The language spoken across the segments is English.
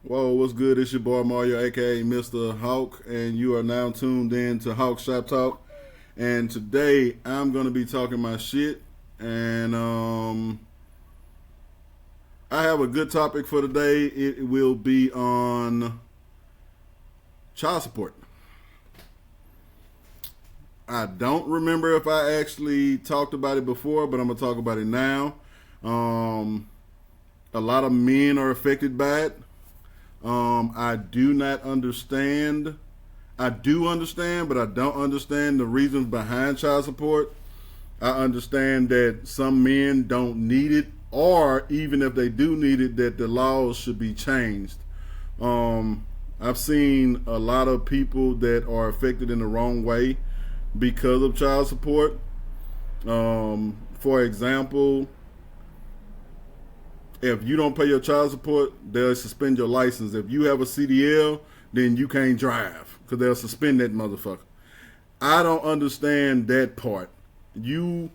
Whoa, what's good? It's your boy Mario, aka Mr. Hawk, and you are now tuned in to Hawk Shop Talk. And today I'm gonna be talking my shit, and I have a good topic for today. It will be on child support. I don't remember if I actually talked about it before, but I'm gonna talk about it now. Um, a lot of men are affected by it. I do not understand. I do understand, but I don't understand the reasons behind child support. I understand that some men don't need it, or even if they do need it, that the laws should be changed. Um, I've seen a lot of people that are affected in the wrong way because of child support. For example, if you don't pay your child support, they'll suspend your license. If you have a CDL, then you can't drive because they'll suspend that motherfucker. I don't understand that part. You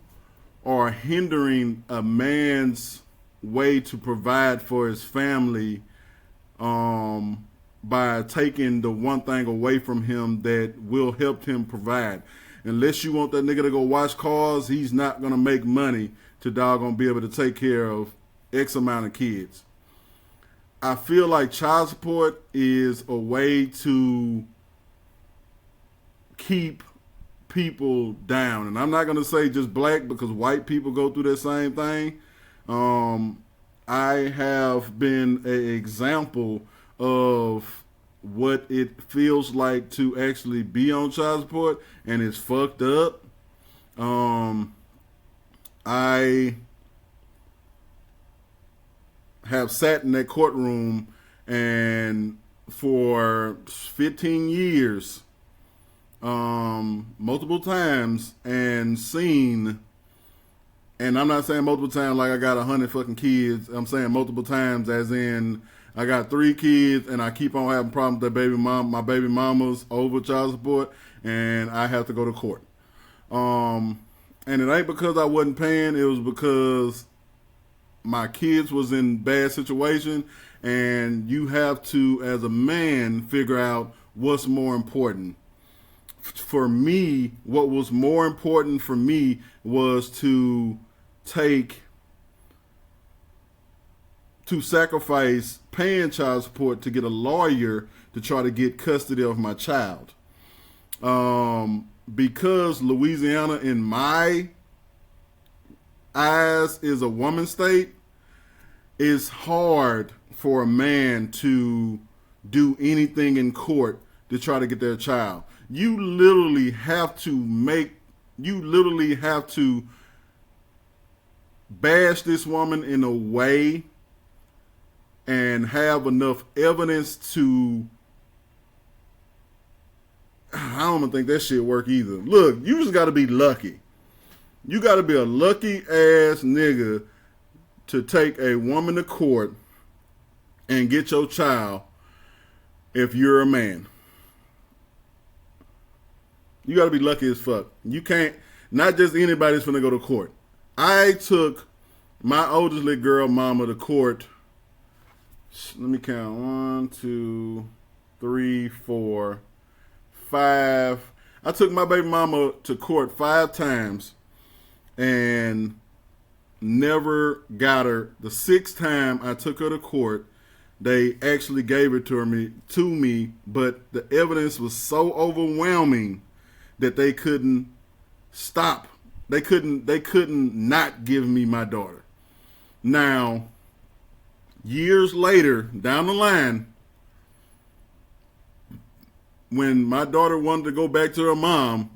are hindering a man's way to provide for his family by taking the one thing away from him that will help him provide. Unless you want that nigga to go wash cars, he's not gonna make money to doggone be able to take care of X amount of kids. I feel like child support is a way to keep people down. And I'm not going to say just black because white people go through that same thing. I have been an example of what it feels like to actually be on child support, and it's fucked up. I have sat in that courtroom and for 15 years, multiple times, and seen, and I'm not saying multiple times like I got 100 fucking kids. I'm saying multiple times as in I got 3 kids and I keep on having problems with my baby mamas over child support, and I have to go to court. And it ain't because I wasn't paying, it was because my kids was in bad situation, and you have to, as a man, figure out what's more important. For me, what was more important for me was take to sacrifice paying child support to get a lawyer to try to get custody of my child. Because Louisiana, in my eyes, is a woman state, it's hard for a man to do anything in court to try to get their child. You literally have to bash this woman in a way and have enough evidence to, I don't think that shit work either. Look, you just gotta be lucky. You gotta be a lucky ass nigga to take a woman to court and get your child if you're a man. You gotta be lucky as fuck. You can't, not just anybody's finna go to court. I took my oldest little girl mama to court. Let me count. 1, 2, 3, 4, 5. I took my baby mama to court 5 times and never got her. The 6th time I took her to court, they actually gave her to me, but the evidence was so overwhelming that they couldn't stop. They couldn't not give me my daughter. Now, years later, down the line, when my daughter wanted to go back to her mom,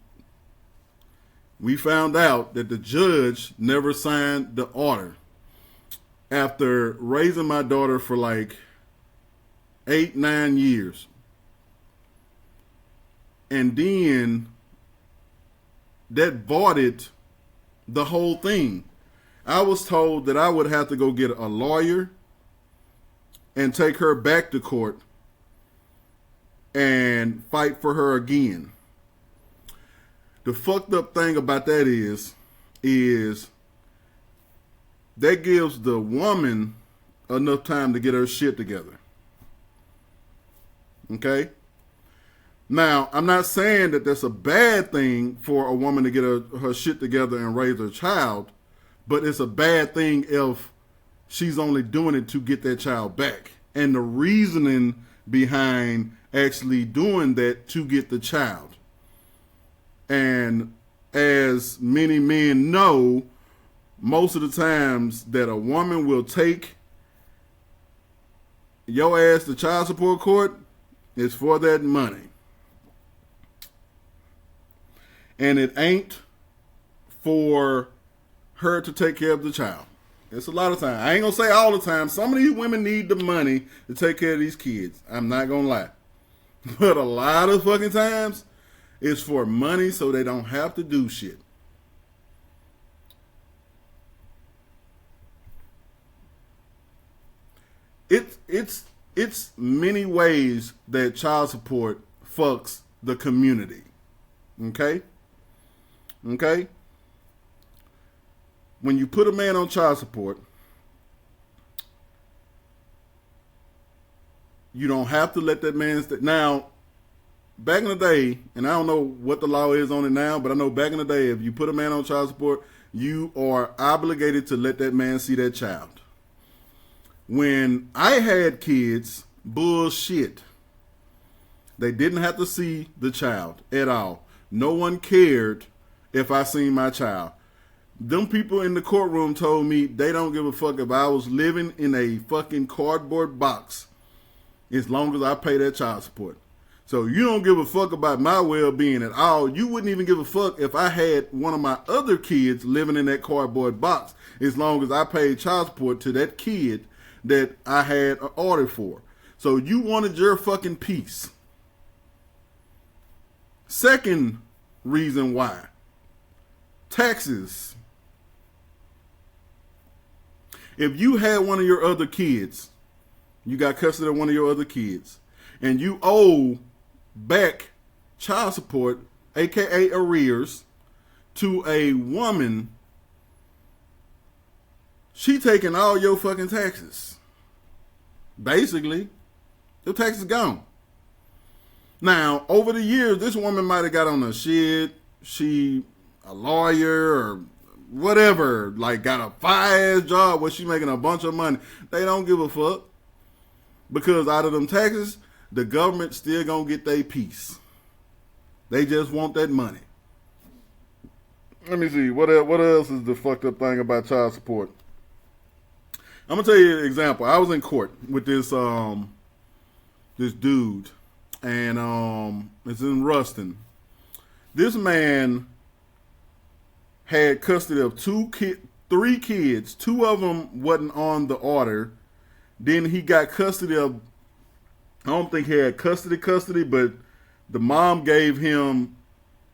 we found out that the judge never signed the order. After raising my daughter for like 8, 9 years. And then that voided the whole thing. I was told that I would have to go get a lawyer and take her back to court and fight for her again. The fucked up thing about that is that gives the woman enough time to get her shit together. Okay? Now, I'm not saying that that's a bad thing for a woman to get her shit together and raise her child, but it's a bad thing if she's only doing it to get that child back. And the reasoning behind actually doing that to get the child. And as many men know, most of the times that a woman will take your ass to child support court is for that money. And it ain't for her to take care of the child. It's a lot of time. I ain't gonna say all the time. Some of these women need the money to take care of these kids. I'm not gonna lie. But a lot of fucking times, it's for money so they don't have to do shit. It's many ways that child support fucks the community. Okay? Okay? When you put a man on child support, you don't have to let that man stay. Now, back in the day, and I don't know what the law is on it now, but I know back in the day, if you put a man on child support, you are obligated to let that man see that child. When I had kids, bullshit. They didn't have to see the child at all. No one cared if I seen my child. Them people in the courtroom told me they don't give a fuck if I was living in a fucking cardboard box as long as I pay that child support. So you don't give a fuck about my well-being at all. You wouldn't even give a fuck if I had one of my other kids living in that cardboard box as long as I paid child support to that kid that I had an order for. So you wanted your fucking peace. Second reason why. Taxes. If you had one of your other kids, you got custody of one of your other kids, and you owe back child support, aka arrears, to a woman, she taking all your fucking taxes. Basically, your taxes gone. Now, over the years, this woman might have got on her shit. She a lawyer or whatever, like got a fire-ass job where she making a bunch of money. They don't give a fuck. Because out of them taxes, the government still gonna get their piece. They just want that money. Let me see. What else is the fucked up thing about child support? I'm gonna tell you an example. I was in court with this dude, and it's in Ruston. This man had custody of three kids. Two of them wasn't on the order. Then he got custody of, I don't think he had custody, but the mom gave him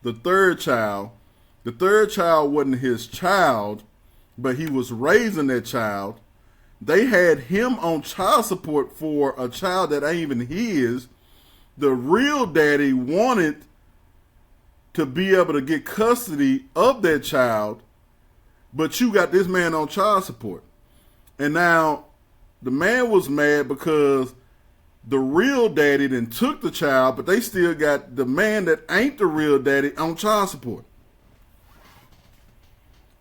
the third child. The third child wasn't his child, but he was raising that child. They had him on child support for a child that ain't even his. The real daddy wanted to be able to get custody of that child, but you got this man on child support. And now the man was mad because the real daddy then took the child, but they still got the man that ain't the real daddy on child support.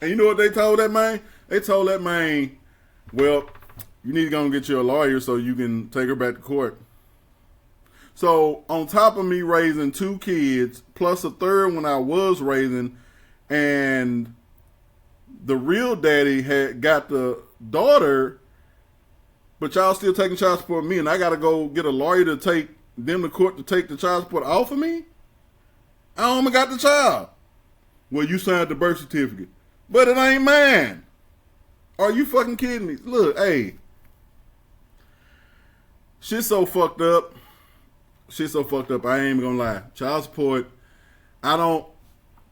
And you know what they told that man? They told that man, well, you need to go and get you a lawyer so you can take her back to court. So on top of me raising two kids, plus a third one I was raising, and the real daddy had got the daughter, but y'all still taking child support of me, and I got to go get a lawyer to take them to court to take the child support off of me? I only got the child. Well, you signed the birth certificate. But it ain't mine. Are you fucking kidding me? Look, hey. Shit's so fucked up. Shit's so fucked up. I ain't even gonna lie. Child support, I don't,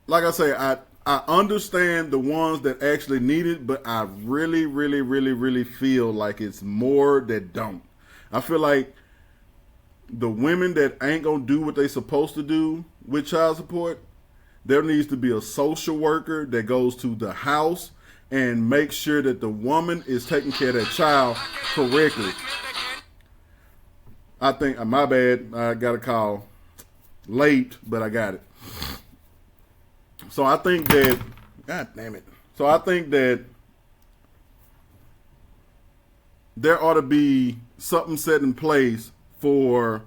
like I say, I understand the ones that actually need it, but I really, really, really, really feel like it's more that don't. I feel like the women that ain't gonna do what they supposed to do with child support, there needs to be a social worker that goes to the house and makes sure that the woman is taking care of that child correctly. I think, my bad, I got a call late, but I got it. So I think that, God damn it. So I think that there ought to be something set in place for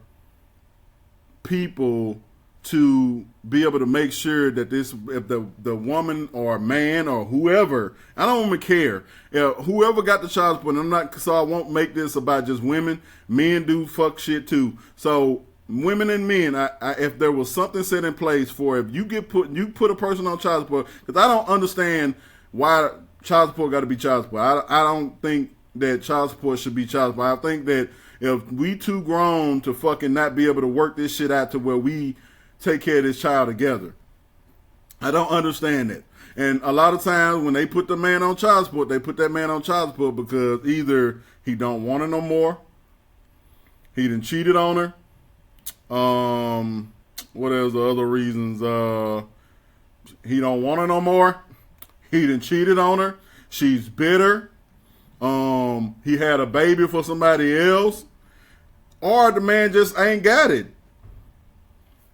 people to be able to make sure that if the woman or man or whoever, I don't even care, whoever got the child support, so I won't make this about just women. Men do fuck shit too. So women and men, if there was something set in place for if you put a person on child support, because I don't understand why child support got to be child support. I don't think that child support should be child support. I think that if we too grown to fucking not be able to work this shit out to where we take care of this child together. I don't understand that. And a lot of times when they put the man on child support, they put that man on child support because either he don't want her no more, he done cheated on her. What else? The other reasons? He don't want her no more. He done cheated on her. She's bitter. He had a baby for somebody else, or the man just ain't got it.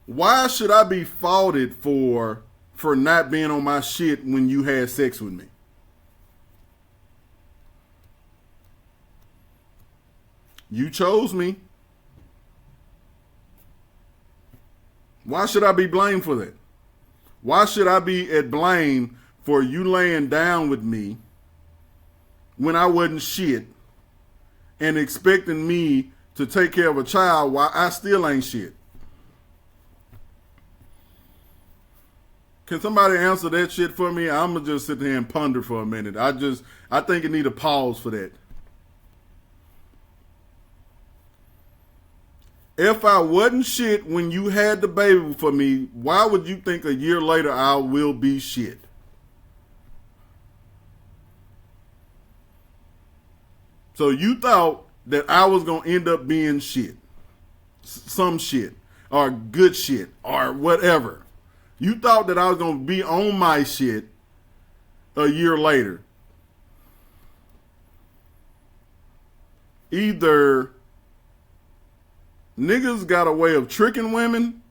Why should I be faulted for not being on my shit when you had sex with me? You chose me. Why should I be blamed for that? Why should I be at blame for you laying down with me when I wasn't shit and expecting me to take care of a child while I still ain't shit? Can somebody answer that shit for me? I'm going to just sit here and ponder for a minute. I think it need a pause for that. If I wasn't shit when you had the baby for me, why would you think a year later I will be shit? So you thought that I was going to end up being shit. Some shit. Or good shit. Or whatever. You thought that I was going to be on my shit a year later. Either niggas got a way of tricking women,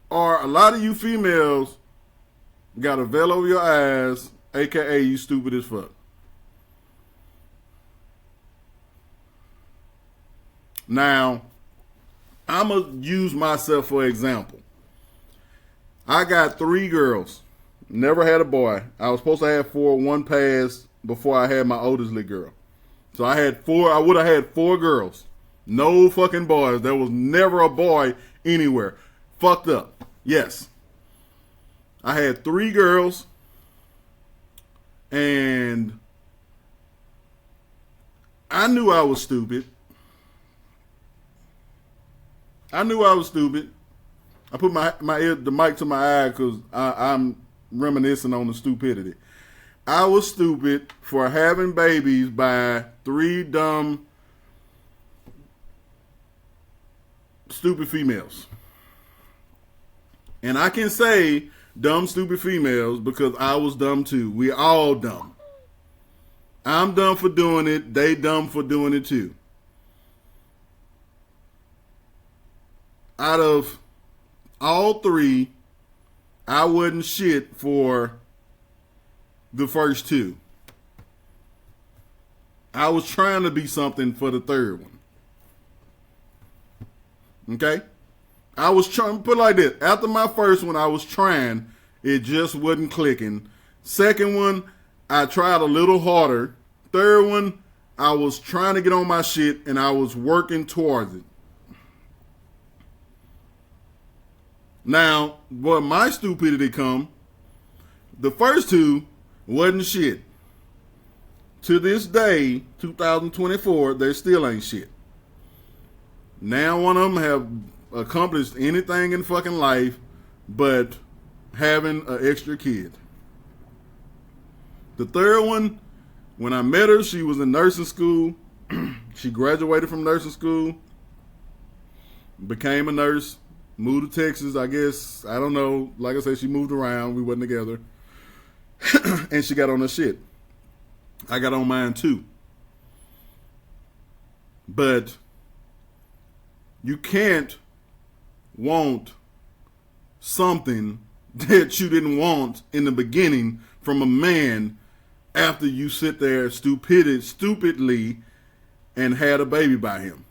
or a lot of you females got a veil over your eyes, aka you stupid as fuck. Now, I'm going to use myself for example. I got 3 girls. Never had a boy. I was supposed to have 4. One passed before I had my oldest little girl. So I had 4. I would have had 4 girls. No fucking boys. There was never a boy anywhere. Fucked up. Yes. I had 3 girls. And I knew I was stupid. I put the mic to my eye because I'm reminiscing on the stupidity. I was stupid for having babies by 3 dumb, stupid females. And I can say dumb, stupid females because I was dumb too. We all dumb. I'm dumb for doing it. They dumb for doing it too. Out of all 3, I wasn't shit for the first 2. I was trying to be something for the 3rd one. Okay? I was trying, put it like this. After my first one, I was trying. It just wasn't clicking. Second one, I tried a little harder. 3rd one, I was trying to get on my shit and I was working towards it. Now, where my stupidity come, the first 2 wasn't shit. To this day, 2024, they still ain't shit. Now one of them have accomplished anything in fucking life but having an extra kid. The 3rd one, when I met her, she was in nursing school. She graduated from nursing school, became a nurse. Moved to Texas, I guess. I don't know. Like I said, she moved around. We wasn't together. And she got on her shit. I got on mine too. But you can't want something that you didn't want in the beginning from a man after you sit there stupidly and had a baby by him.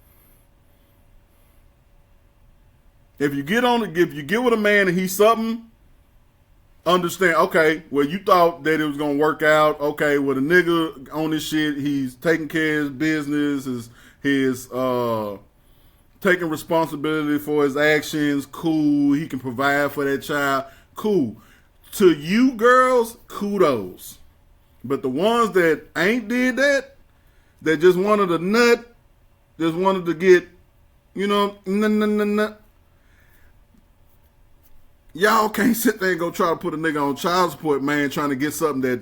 If you get with a man and he's something, understand, okay, well, you thought that it was going to work out. Okay, well, the nigga on this shit, he's taking care of his business, his taking responsibility for his actions. Cool. He can provide for that child. Cool. To you girls, kudos. But the ones that ain't did that just wanted a nut, just wanted to get, y'all can't sit there and go try to put a nigga on child support, man, trying to get something that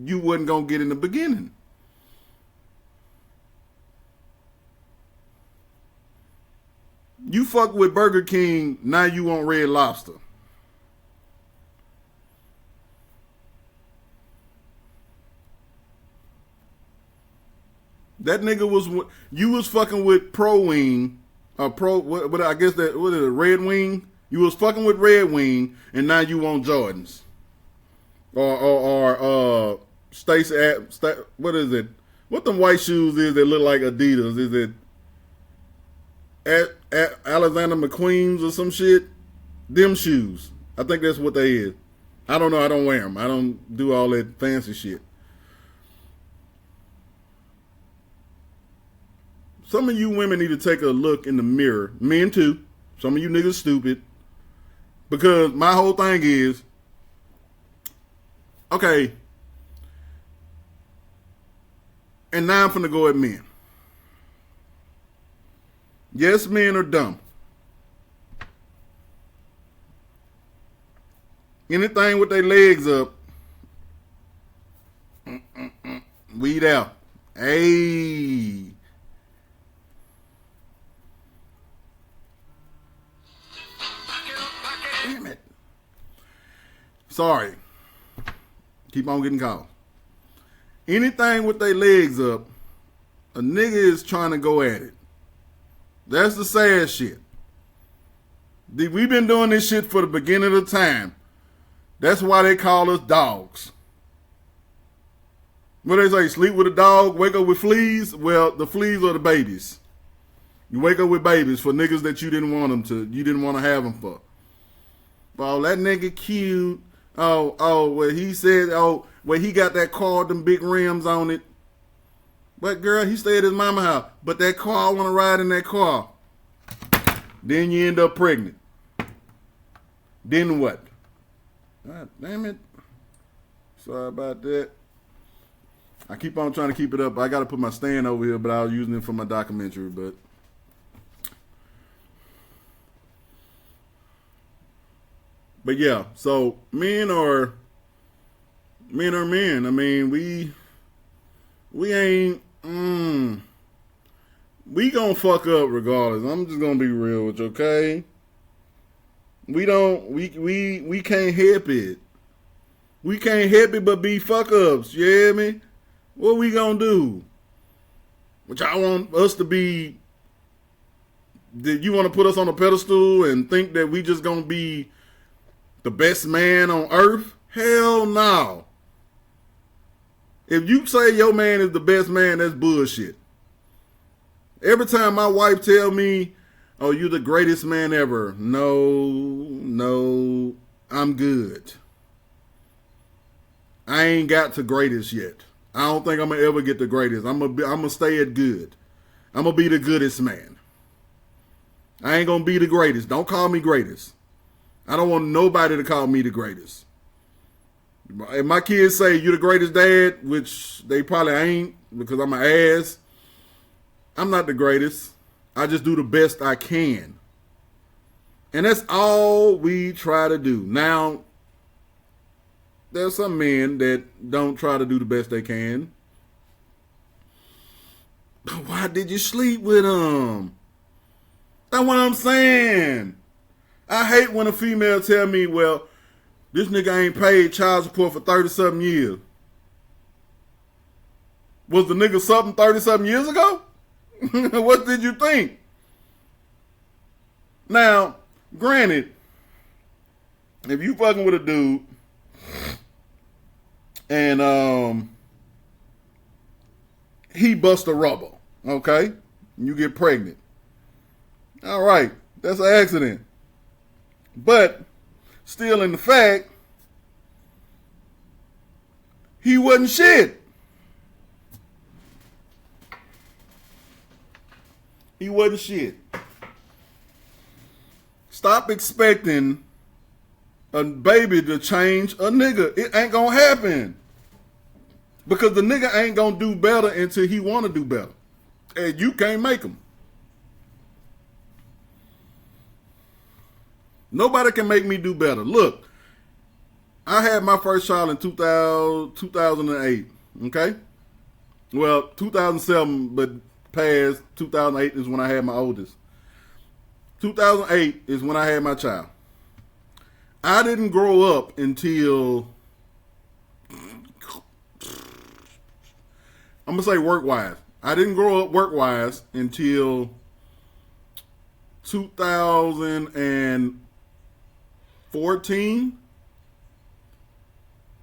you wasn't going to get in the beginning. You fuck with Burger King, now you want Red Lobster. That nigga you was fucking with Pro Wing, what I guess that, what is it, Red Wing? You was fucking with Red Wing, and now you want Jordans. Or Stacy, what is it? What them white shoes is that look like Adidas? Is it Alexander McQueen's or some shit? Them shoes. I think that's what they is. I don't know. I don't wear them. I don't do all that fancy shit. Some of you women need to take a look in the mirror. Men too. Some of you niggas stupid. Because my whole thing is, okay, and now I'm finna go at men. Yes, men are dumb. Anything with their legs up, weed out. Hey. Damn it. Sorry. Keep on getting called. Anything with their legs up, a nigga is trying to go at it. That's the sad shit. We've been doing this shit for the beginning of the time. That's why they call us dogs. What they say, sleep with a dog, wake up with fleas? Well, the fleas are the babies. You wake up with babies for niggas that you didn't want to have them for. Oh, that nigga cute. Well, he said, well, he got that car with them big rims on it. But girl, he stayed at his mama house. But that car, I want to ride in that car. Then you end up pregnant. Then what? God damn it. Sorry about that. I keep on trying to keep it up. I got to put my stand over here, but I was using it for my documentary. But yeah, so men are men. I mean, we ain't, we gonna fuck up regardless. I'm just gonna be real with you, okay? We can't help it. We can't help it but be fuck ups, you hear me? What we gonna do? Which I want us to be, did you want to put us on a pedestal and think that we just gonna be the best man on earth? Hell no. If you say your man is the best man, that's bullshit. Every time my wife tell me, oh, you the greatest man ever. No, I'm good. I ain't got to greatest yet. I don't think I'm going to ever get the greatest. I'm gonna stay at good. I'm going to be the goodest man. I ain't going to be the greatest. Don't call me greatest. I don't want nobody to call me the greatest. If my kids say you're the greatest dad, which they probably ain't because I'm an ass, I'm not the greatest. I just do the best I can. And that's all we try to do. Now, there's some men that don't try to do the best they can. But why did you sleep with him? That's what I'm saying. I hate when a female tell me, well, this nigga ain't paid child support for 30-something years. Was the nigga something 30-something years ago? What did you think? Now, granted, if you fucking with a dude and he bust a rubber, okay? You get pregnant. All right, that's an accident. But still in the fact, he wasn't shit. He wasn't shit. Stop expecting a baby to change a nigga. It ain't gonna happen. Because the nigga ain't gonna do better until he wanna do better. And you can't make him. Nobody can make me do better. Look, I had my first child in 2008, okay? Well, 2007, but past 2008 is when I had my oldest. 2008 is when I had my child. I didn't grow up until, I'm going to say work-wise. I didn't grow up work-wise until 2014.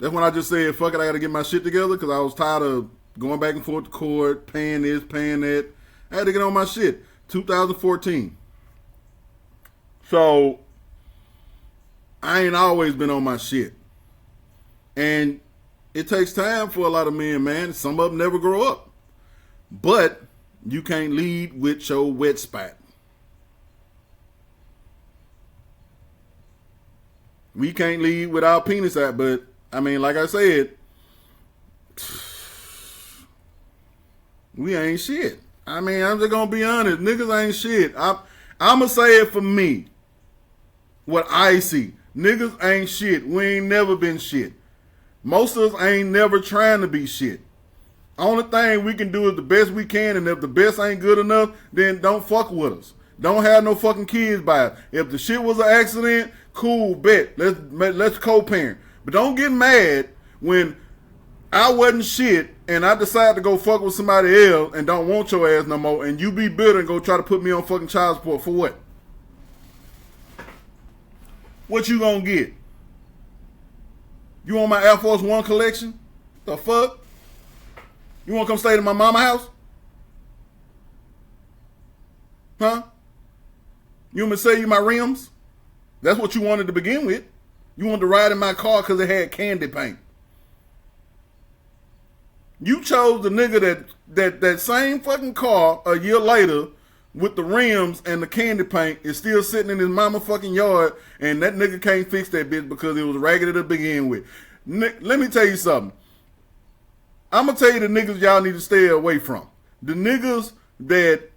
That's when I just said, fuck it, I got to get my shit together because I was tired of going back and forth to court, paying this, paying that. I had to get on my shit. 2014. So, I ain't always been on my shit. And it takes time for a lot of men, man. Some of them never grow up. But you can't lead with your wet spot. We can't lead with our penis out, but, I mean, like I said, we ain't shit. I mean, I'm just gonna be honest. Niggas ain't shit. I'm gonna say it for me. What I see. Niggas ain't shit. We ain't never been shit. Most of us ain't never trying to be shit. Only thing we can do is the best we can, and if the best ain't good enough, then don't fuck with us. Don't have no fucking kids by it. If the shit was an accident, cool, bet. Let's co-parent. But don't get mad when I wasn't shit and I decide to go fuck with somebody else and don't want your ass no more, and you be bitter and go try to put me on fucking child support for what? What you gonna get? You want my Air Force One collection? The fuck? You wanna come stay to my mama house? Huh? You want me to sell you my rims? That's what you wanted to begin with. You wanted to ride in my car because it had candy paint. You chose the nigga that same fucking car a year later with the rims and the candy paint is still sitting in his mama fucking yard, and that nigga can't fix that bitch because it was raggedy to begin with. Let me tell you something. I'm going to tell you the niggas y'all need to stay away from. The niggas that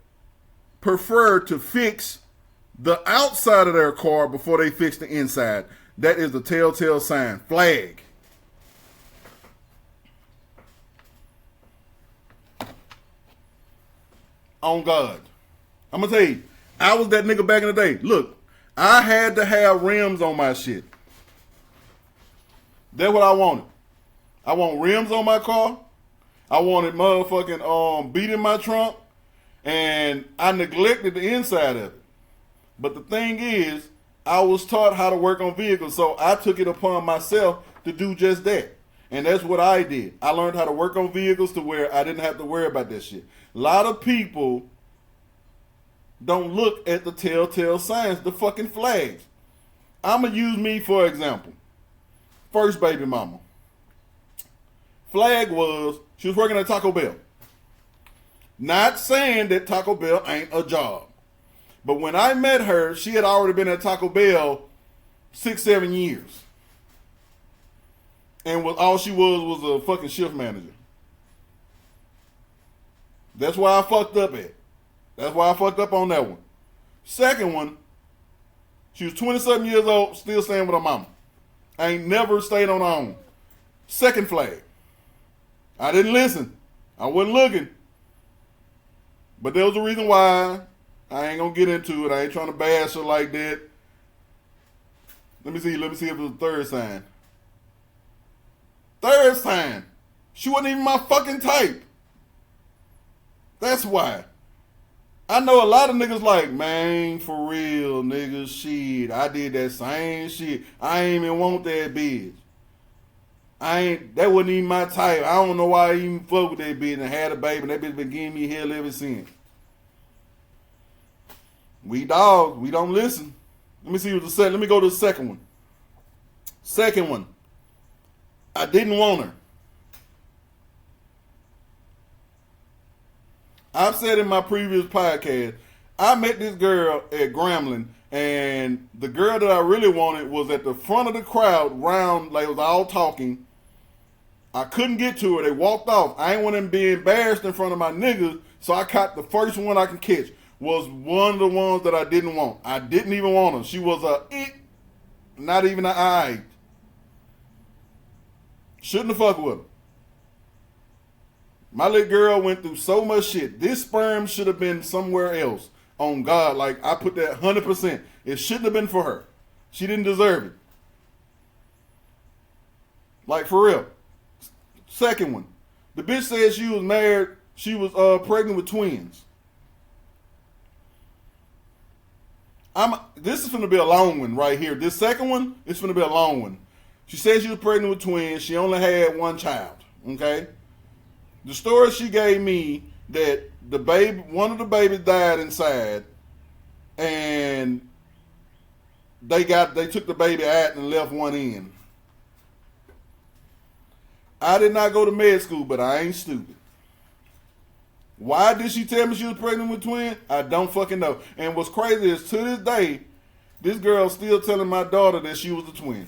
prefer to fix the outside of their car before they fix the inside. That is the telltale sign. Flag. On God. I'm going to tell you, I was that nigga back in the day. Look, I had to have rims on my shit. That's what I wanted. I want rims on my car. I wanted motherfucking beat in my trunk. And I neglected the inside of it. But the thing is, I was taught how to work on vehicles, so I took it upon myself to do just that. And that's what I did. I learned how to work on vehicles to where I didn't have to worry about that shit. A lot of people don't look at the telltale signs, the fucking flags. I'm going to use me for example. First baby mama. Flag was, she was working at Taco Bell. Not saying that Taco Bell ain't a job. But when I met her, she had already been at Taco Bell 6-7 years. And all she was a fucking shift manager. That's why I fucked up at. That's why I fucked up on that one. Second one, she was 27 years old, still staying with her mama. I ain't never stayed on her own. Second flag. I didn't listen. I wasn't looking. But there was a reason why. I ain't gonna get into it. I ain't trying to bash her like that. Let me see if it was a third sign. Third sign. She wasn't even my fucking type. That's why. I know a lot of niggas like, man, for real, niggas, shit. I did that same shit. I ain't even want that bitch. That wasn't even my type. I don't know why I even fuck with that bitch and had a baby and that bitch been giving me hell ever since. We dogs, we don't listen. Let me see what the second, let me go to the second one. Second one. I didn't want her. I've said in my previous podcast, I met this girl at Grambling, and the girl that I really wanted was at the front of the crowd, round, like it was all talking. I couldn't get to her. They walked off. I ain't want them to be embarrassed in front of my niggas, so I caught the first one I could catch. Was one of the ones that I didn't want. I didn't even want her. She was not even an eye. Shouldn't have fucked with her. My little girl went through so much shit. This sperm should have been somewhere else. On God, like I put that 100%. It shouldn't have been for her. She didn't deserve it. Like for real. Second one. The bitch said she was married. She was pregnant with twins. This is going to be a long one right here. This second one is going to be a long one. She said she was pregnant with twins. She only had one child. Okay? The story she gave me that one of the babies died inside, and they took the baby out and left one in. I did not go to med school, but I ain't stupid. Why did she tell me she was pregnant with twins? I don't fucking know. And what's crazy is to this day, this girl's still telling my daughter that she was a twin.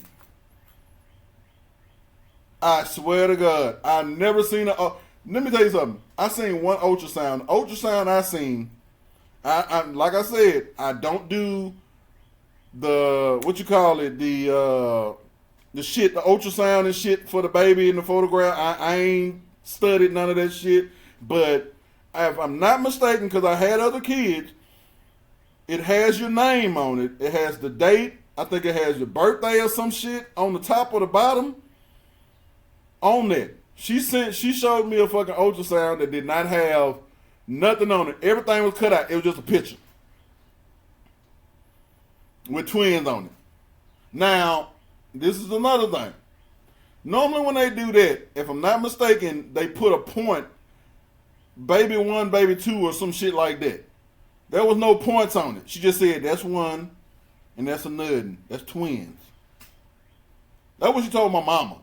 I swear to God, I've never seen a. Let me tell you something. I seen one ultrasound. Ultrasound I seen. I like I said, I don't do the what you call it the shit, the ultrasound and shit for the baby in the photograph. I ain't studied none of that shit. But if I'm not mistaken, because I had other kids, it has your name on it. It has the date. I think it has your birthday or some shit on the top or the bottom. On that. She showed me a fucking ultrasound that did not have nothing on it. Everything was cut out. It was just a picture. With twins on it. Now, this is another thing. Normally when they do that, if I'm not mistaken, they put a point, baby 1, baby 2, or some shit like that. There was no points on it. She just said, that's one, and that's a nothing. That's twins. That's what she told my mama.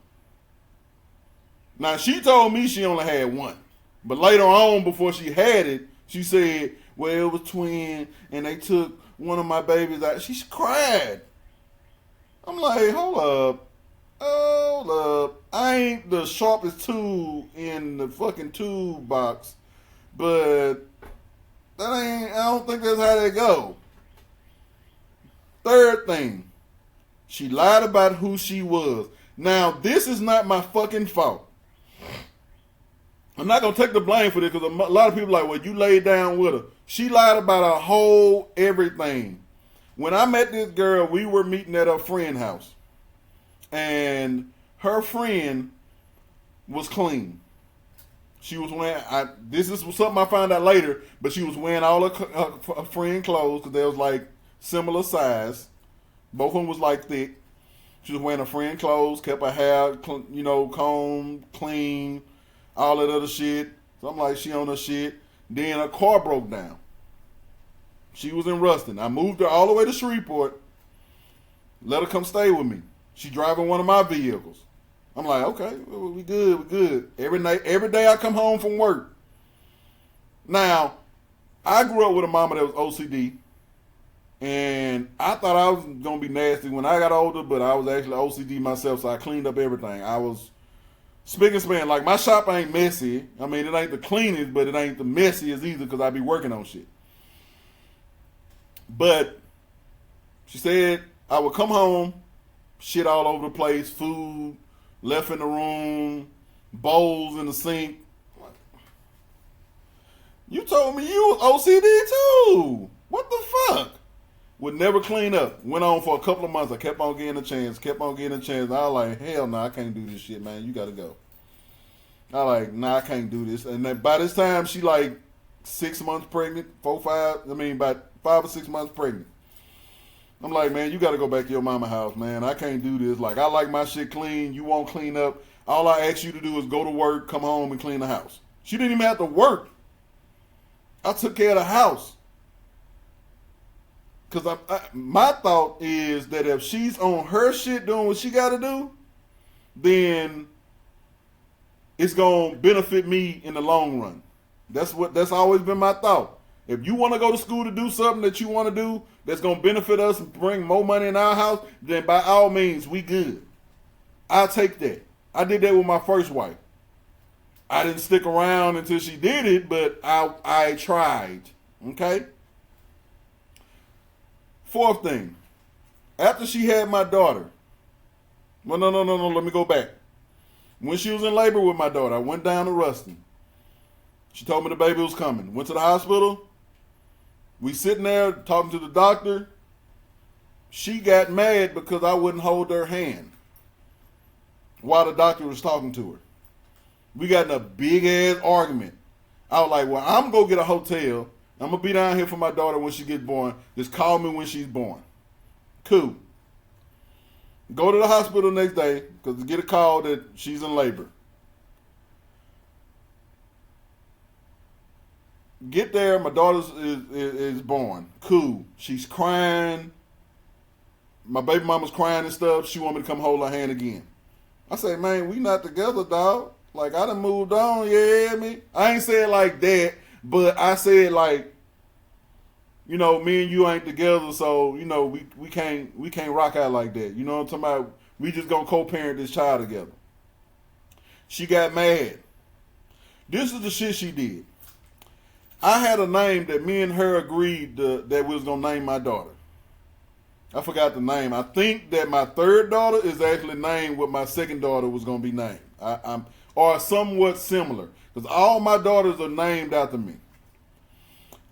Now, she told me she only had one. But later on, before she had it, she said, well, it was twin, and they took one of my babies out. She cried. I'm like, hold up. I ain't the sharpest tool in the fucking toolbox, but I don't think that's how they go. Third thing, she lied about who she was. Now, this is not my fucking fault. I'm not going to take the blame for this because a lot of people are like, well, you laid down with her. She lied about her whole everything. When I met this girl, we were meeting at her friend's house. And her friend was clean. She was wearing, this is something I found out later, but she was wearing all her friend clothes because they was like similar size. Both of them was like thick. She was wearing her friend clothes, kept her hair, combed, clean, all that other shit. So I'm like, she on her shit. Then her car broke down. She was in Ruston. I moved her all the way to Shreveport. Let her come stay with me. She driving one of my vehicles. I'm like, okay, we good. Every day I come home from work. Now, I grew up with a mama that was OCD. And I thought I was going to be nasty when I got older, but I was actually OCD myself, so I cleaned up everything. I was spick and span. Like, my shop ain't messy. I mean, it ain't the cleanest, but it ain't the messiest either because I be working on shit. But she said I would come home, shit all over the place, food left in the room, bowls in the sink. You told me you was OCD too. What the fuck? Would never clean up. Went on for a couple of months. I kept on getting a chance. I was like, hell no, I can't do this shit, man. You gotta go. I like, nah, I can't do this. And then by this time, she like 6 months pregnant, about 5 or 6 months pregnant. I'm like, man, you got to go back to your mama house, man. I can't do this. Like, I like my shit clean. You won't clean up. All I ask you to do is go to work, come home, and clean the house. She didn't even have to work. I took care of the house. Because my thought is that if she's on her shit doing what she got to do, then it's going to benefit me in the long run. That's always been my thought. If you want to go to school to do something that you want to do that's going to benefit us and bring more money in our house, then by all means, we good. I'll take that. I did that with my first wife. I didn't stick around until she did it, but I tried. Okay? Fourth thing. After she had my daughter. Well, no. Let me go back. When she was in labor with my daughter, I went down to Ruston. She told me the baby was coming. Went to the hospital. We sitting there talking to the doctor. She got mad because I wouldn't hold her hand while the doctor was talking to her. We got in a big ass argument. I was like, well, I'm going to get a hotel. I'm going to be down here for my daughter when she gets born. Just call me when she's born. Cool. Go to the hospital next day because get a call that she's in labor. Get there, my daughter is born. Cool. She's crying. My baby mama's crying and stuff. She want me to come hold her hand again. I say, man, we not together, dog. Like, I done moved on, you hear me? I ain't say it like that, but I said like, you know, me and you ain't together, so, you know, we can't rock out like that. You know what I'm talking about? We just gonna co-parent this child together. She got mad. This is the shit she did. I had a name that me and her agreed that we was going to name my daughter. I forgot the name. I think that my third daughter is actually named what my second daughter was going to be named. Or somewhat similar. Because all my daughters are named after me.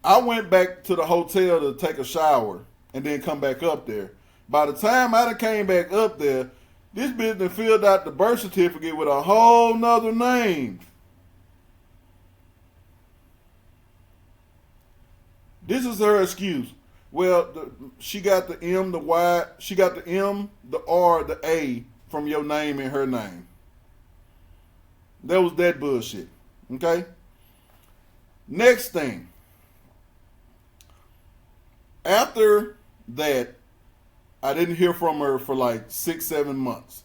I went back to the hotel to take a shower and then come back up there. By the time I came back up there, this bitch done filled out the birth certificate with a whole nother name. This is her excuse. Well, she got the M, the Y, she got the M, the R, the A from your name and her name. That was that bullshit. Okay? Next thing. After that, I didn't hear from her for like 6-7 months.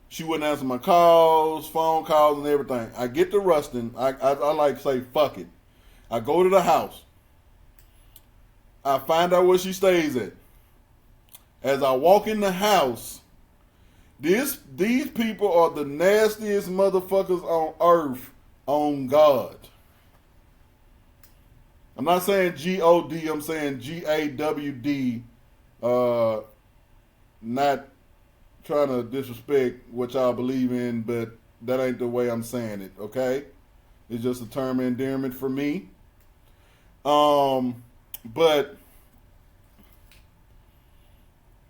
She wouldn't answer my calls, phone calls, and everything. I get to Ruston. I like to say, fuck it. I go to the house. I find out where she stays at. As I walk in the house, these people are the nastiest motherfuckers on earth, on God. I'm not saying G-O-D, I'm saying G-A-W-D. Not trying to disrespect what y'all believe in, but that ain't the way I'm saying it, okay? It's just a term of endearment for me. But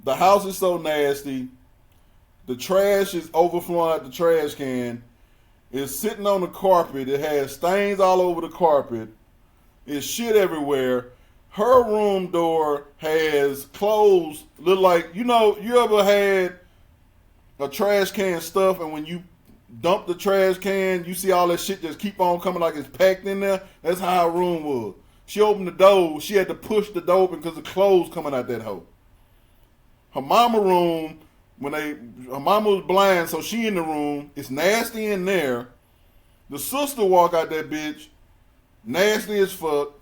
the house is so nasty. The trash is overflowing out the trash can. It's sitting on the carpet. It has stains all over the carpet. It's shit everywhere. Her room door has clothes. Look like, you know, you ever had a trash can stuff and when you dump the trash can, you see all that shit just keep on coming like it's packed in there? That's how her room was. She opened the door. She had to push the door open because the clothes coming out that hole. Her mama room, her mama was blind, so she in the room. It's nasty in there. The sister walk out that bitch, nasty as fuck.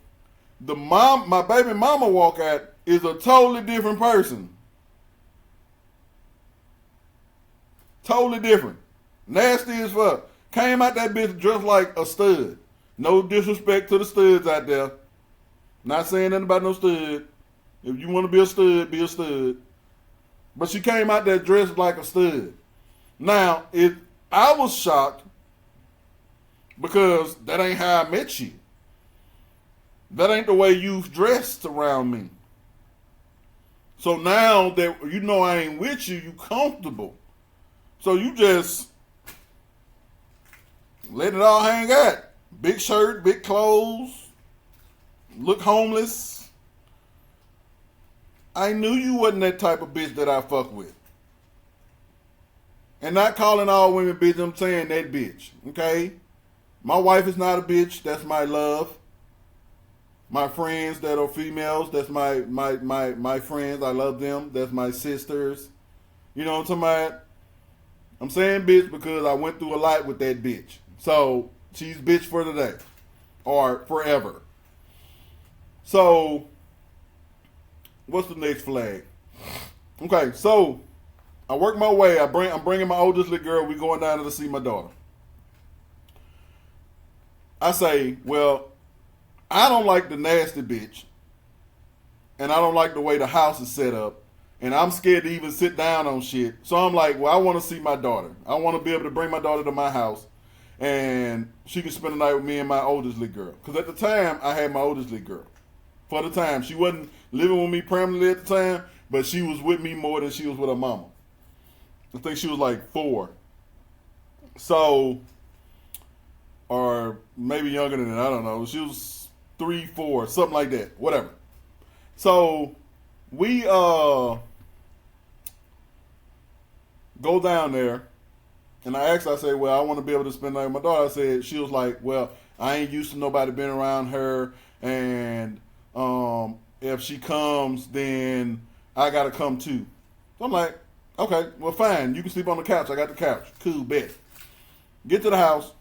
My baby mama walk out is a totally different person. Totally different. Nasty as fuck. Came out that bitch dressed like a stud. No disrespect to the studs out there. Not saying nothing about no stud. If you want to be a stud, be a stud. But she came out there dressed like a stud. Now, I was shocked because that ain't how I met you. That ain't the way you've dressed around me. So now that you know I ain't with you, you comfortable. So you just let it all hang out. Big shirt, big clothes, look homeless. I knew you wasn't that type of bitch that I fuck with. And not calling all women bitch, I'm saying that bitch. Okay? My wife is not a bitch. That's my love. My friends that are females, that's my friends. I love them. That's my sisters. You know what I'm talking about? I'm saying bitch because I went through a lot with that bitch. So, she's bitch for today. Or forever. So, what's the next flag? Okay, so I work my way. I'm bringing my oldest little girl. We going down to see my daughter. I say, well, I don't like the nasty bitch, and I don't like the way the house is set up, and I'm scared to even sit down on shit. So I'm like, well, I want to see my daughter. I want to be able to bring my daughter to my house, and she can spend the night with me and my oldest little girl. Because at the time, I had my oldest little girl. For the time, she wasn't living with me permanently at the time, but she was with me more than she was with her mama. I think she was like 4. So, or maybe younger than that, I don't know. She was 3, 4, something like that, whatever. So, we go down there, and I asked, I said, well, I want to be able to spend the night with my daughter. I said, she was like, well, I ain't used to nobody being around her, and if she comes, then I got to come too. So I'm like, okay, well, fine. You can sleep on the couch. I got the couch. Cool, bet. Get to the house.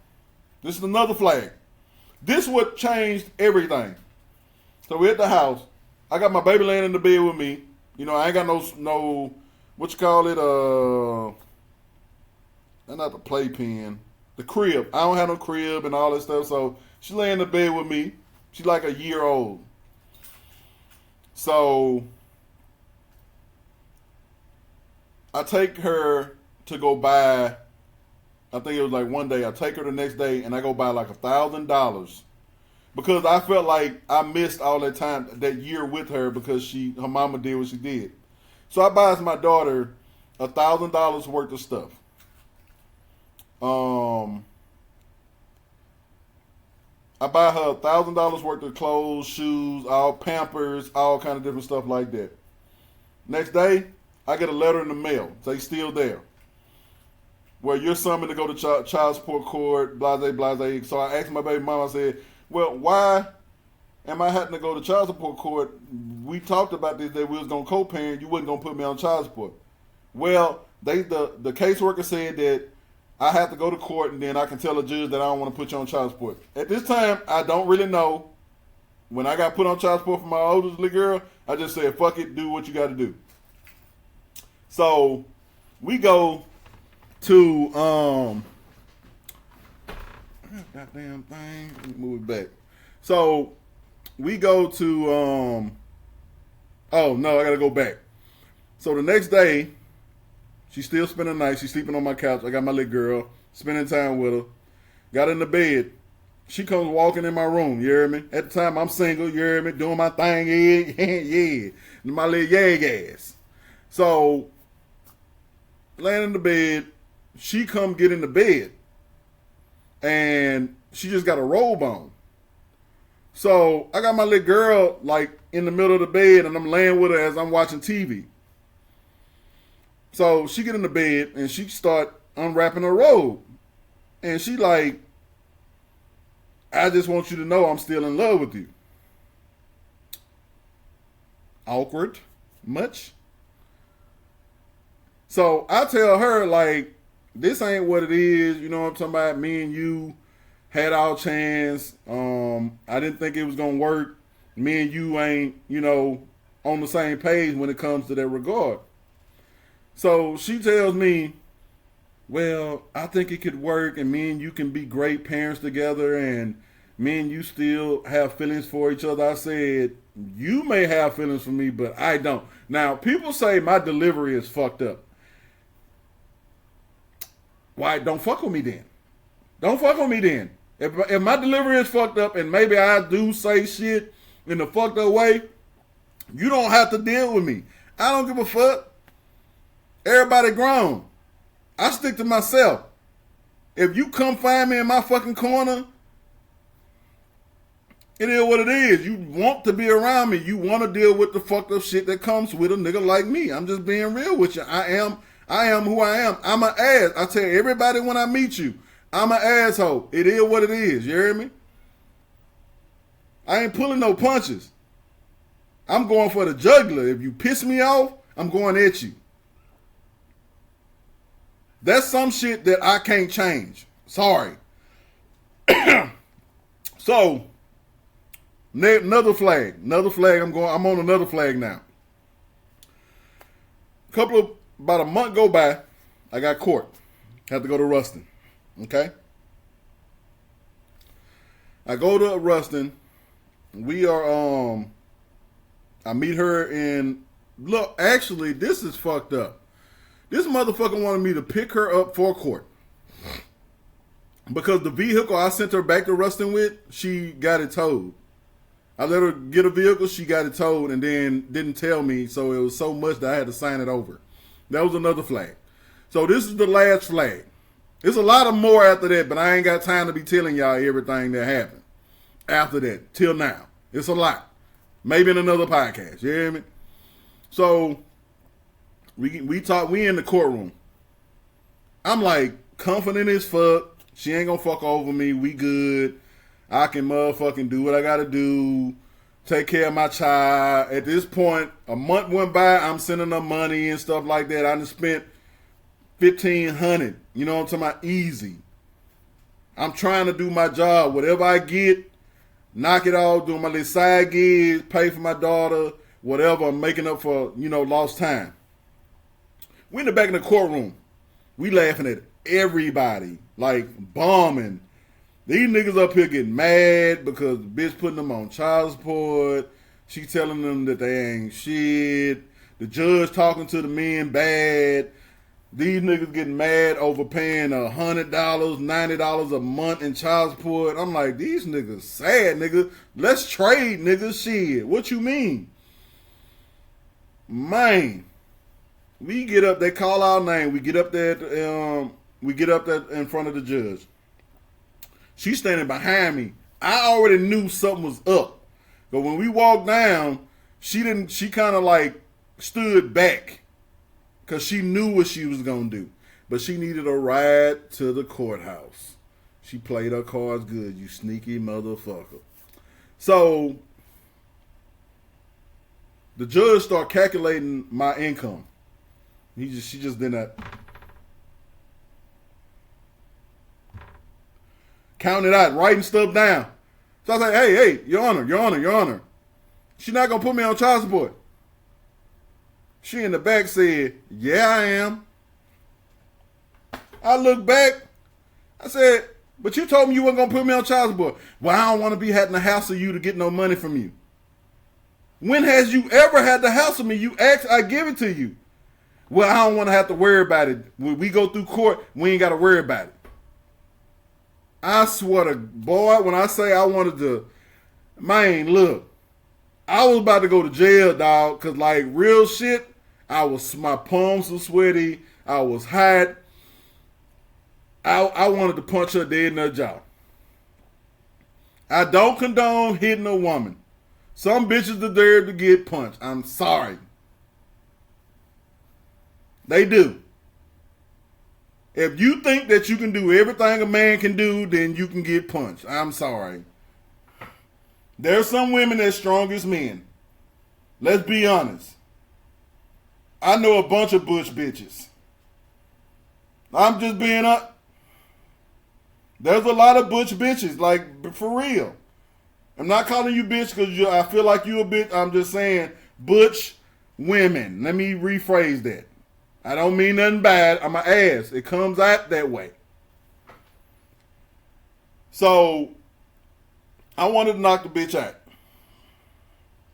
This is another flag. This what changed everything. So we're at the house. I got my baby laying in the bed with me. You know, I ain't got no what you call it, not the playpen, the crib. I don't have no crib and all that stuff. So she lay in the bed with me. She's like a year old. So I take her to go buy, I think it was like one day, I take her the next day and I go buy like $1,000 because I felt like I missed all that time, that year with her because her mama did what she did. So I buys my daughter $1,000 worth of stuff. I buy her $1,000 worth of clothes, shoes, all Pampers, all kind of different stuff like that. Next day, I get a letter in the mail. Say, still there. Well, you're summoned to go to child support court, blase, blase. So I asked my baby mama, I said, well, why am I having to go to child support court? We talked about this, that we was going to co-parent. You wasn't going to put me on child support. Well, the caseworker said that I have to go to court and then I can tell the judge that I don't want to put you on child support. At this time, I don't really know. When I got put on child support for my oldest little girl, I just said, fuck it, do what you got to do. So we go to goddamn thing. Let me move it back. So we go to oh no, I gotta go back. So the next day, she's still spending the night. She's sleeping on my couch. I got my little girl, spending time with her. Got in the bed. She comes walking in my room, you hear me? At the time, I'm single, you hear me? Doing my thing, yeah. My little yag ass. So, laying in the bed, she come get in the bed. And she just got a robe on. So, I got my little girl, like, in the middle of the bed, and I'm laying with her as I'm watching TV. So, she get in the bed, and she start unwrapping her robe. And she like, I just want you to know I'm still in love with you. Awkward. Much. So I tell her, like, this ain't what it is. You know what I'm talking about? Me and you had our chance. I didn't think it was going to work. Me and you ain't, on the same page when it comes to that regard. So she tells me, well, I think it could work and me and you can be great parents together and me and you still have feelings for each other. I said, you may have feelings for me, but I don't. Now, people say my delivery is fucked up. Why? Don't fuck with me then. Don't fuck with me then. If my delivery is fucked up and maybe I do say shit in a fucked up way, you don't have to deal with me. I don't give a fuck. Everybody grown. I stick to myself. If you come find me in my fucking corner, It is what it is. You want to be around me. You want to deal with the fucked up shit that comes with a nigga like me. I'm just being real with you. I am who I am. I'm an ass. I tell everybody when I meet you, I'm an asshole. It is what it is. You hear me? I ain't pulling no punches. I'm going for the jugular. If you piss me off, I'm going at you. That's some shit that I can't change. Sorry. So, another flag. Another flag. I'm on another flag now. About a month go by, I got court. Had to go to Ruston. Okay? I go to Ruston. We are, I meet her in, look, actually, this is fucked up. This motherfucker wanted me to pick her up for court. Because the vehicle I sent her back to Ruston with, she got it towed. I let her get a vehicle, she got it towed, and then didn't tell me, so it was so much that I had to sign it over. That was another flag. So this is the last flag. There's a lot of more after that, but I ain't got time to be telling y'all everything that happened after that, till now. It's a lot. Maybe in another podcast, you hear me? So, we talk, we in the courtroom. I'm like, confident as fuck. She ain't gonna fuck over me. We good. I can motherfucking do what I gotta do. Take care of my child. At this point, a month went by. I'm sending her money and stuff like that. I done spent $1,500. You know what I'm talking about? Easy. I'm trying to do my job. Whatever I get, knock it off. Doing my little side gigs. Pay for my daughter. Whatever. I'm making up for, lost time. We in the back in the courtroom. We laughing at everybody. Like, bombing. These niggas up here getting mad because the bitch putting them on child support. She telling them that they ain't shit. The judge talking to the men bad. These niggas getting mad over paying $100, $90 a month in child support. I'm like, these niggas sad, nigga. Let's trade, nigga. Shit. What you mean? Man. We get up, they call our name. We get up there in front of the judge. She's standing behind me. I already knew something was up. But when we walked down, she kind of like stood back because she knew what she was going to do. But she needed a ride to the courthouse. She played her cards good, you sneaky motherfucker. So, the judge started calculating my income. She just did that. Counting it out, writing stuff down. So I was like, hey, Your Honor. She's not going to put me on child support. She in the back said, yeah, I am. I looked back. I said, but you told me you weren't going to put me on child support. Well, I don't want to be having to hassle you to get no money from you. When has you ever had to hassle me? You ask, I give it to you. Well, I don't want to have to worry about it. When we go through court, we ain't got to worry about it. I swear to boy, when I say I wanted to, man, look, I was about to go to jail, dog, because like real shit, my palms were sweaty, I was hot. I wanted to punch her dead in her jaw. I don't condone hitting a woman. Some bitches deserve to get punched. I'm sorry. They do. If you think that you can do everything a man can do, then you can get punched. I'm sorry. There's some women that's strong as men. Let's be honest. I know a bunch of butch bitches. I'm just being up. There's a lot of butch bitches, like, for real. I'm not calling you bitch because I feel like you a bitch. I'm just saying butch women. Let me rephrase that. I don't mean nothing bad. I'm an ass. It comes out that way. So, I wanted to knock the bitch out.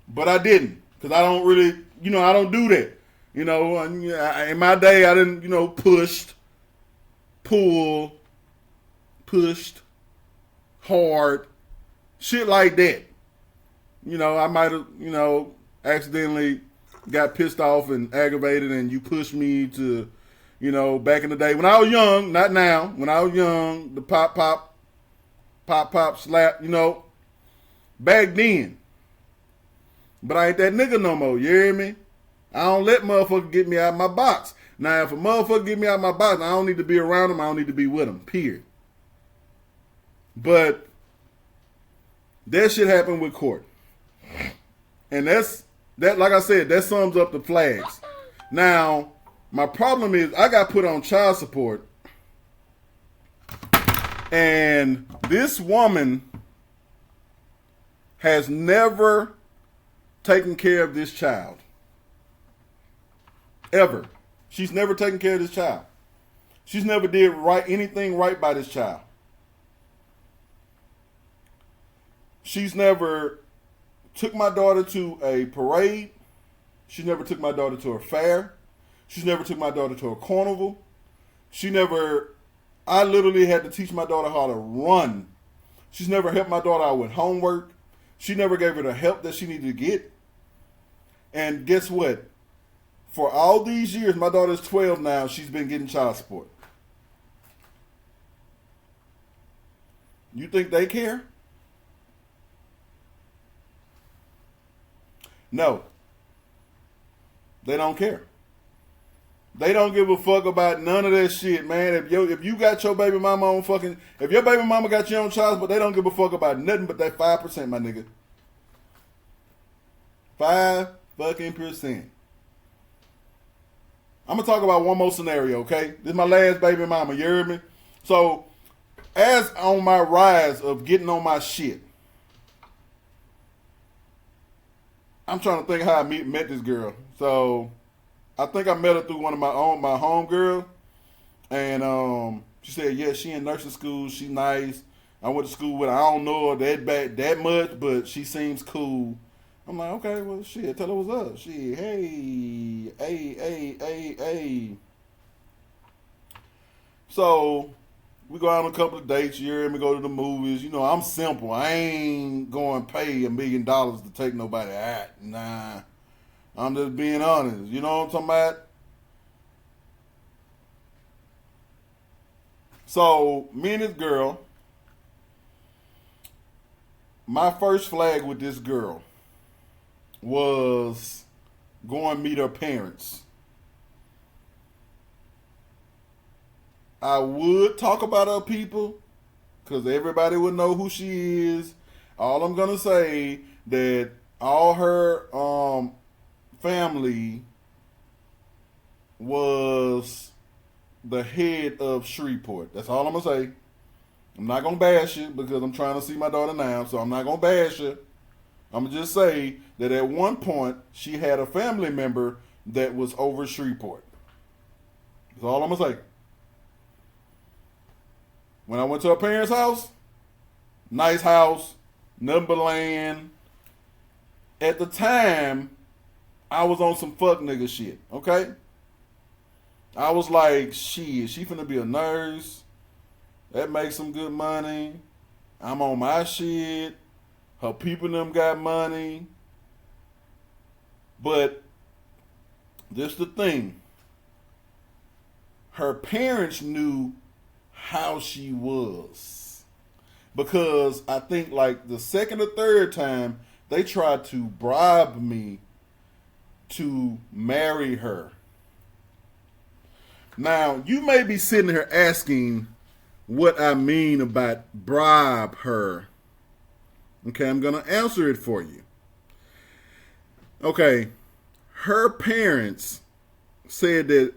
But I didn't. Because I don't really, I don't do that. In my day, I didn't, pushed, hard, shit like that. I might have, accidentally got pissed off and aggravated and you pushed me to, back in the day when I was young, not now, when I was young, the pop, slap, back then. But I ain't that nigga no more, you hear me? I don't let motherfuckers get me out of my box. Now, if a motherfucker get me out of my box, I don't need to be around them, I don't need to be with them, period. But that shit happened with Court. And that, like I said, that sums up the flags. Now, my problem is I got put on child support. And this woman has never taken care of this child. Ever. She's never taken care of this child. She's never did anything right by this child. She's never took my daughter to a parade. She never took my daughter to a fair. She's never took my daughter to a carnival. I literally had to teach my daughter how to run. She's never helped my daughter out with homework. She never gave her the help that she needed to get. And guess what? For all these years, my daughter's 12 now, she's been getting child support. You think they care? No. They don't care. They don't give a fuck about none of that shit, man. If you got your baby mama on fucking... If your baby mama got you on child support, they don't give a fuck about nothing but that 5%, my nigga. 5%. I'm going to talk about one more scenario, okay? This is my last baby mama, you heard me? So, as on my rise of getting on my shit, I'm trying to think how I met this girl. So, I think I met her through one of my homegirl. And she said, yeah, she in nursing school. She nice. I went to school with her. I don't know her that much, but she seems cool. I'm like, okay, well, shit, tell her what's up. Shit, hey. So, we go out on a couple of dates. You hear me? Go to the movies. You know, I'm simple. I ain't going to pay $1 million to take nobody out. Nah. I'm just being honest. You know what I'm talking about? So, me and this girl, my first flag with this girl was going to meet her parents. I would talk about her people because everybody would know who she is. All I'm going to say that all her family was the head of Shreveport. That's all I'm going to say. I'm not going to bash it because I'm trying to see my daughter now, so I'm not going to bash it. I'm going to just say that at one point, she had a family member that was over Shreveport. That's all I'm going to say. When I went to her parents' house, nice house, nothing but land. At the time, I was on some fuck nigga shit, okay? I was like, shit, she finna be a nurse. That makes some good money. I'm on my shit. Her people and them got money. But this the thing. Her parents knew how she was. Because I think like the second or third time, they tried to bribe me to marry her. Now, you may be sitting here asking what I mean about bribe her. Okay, I'm going to answer it for you. Okay, her parents said that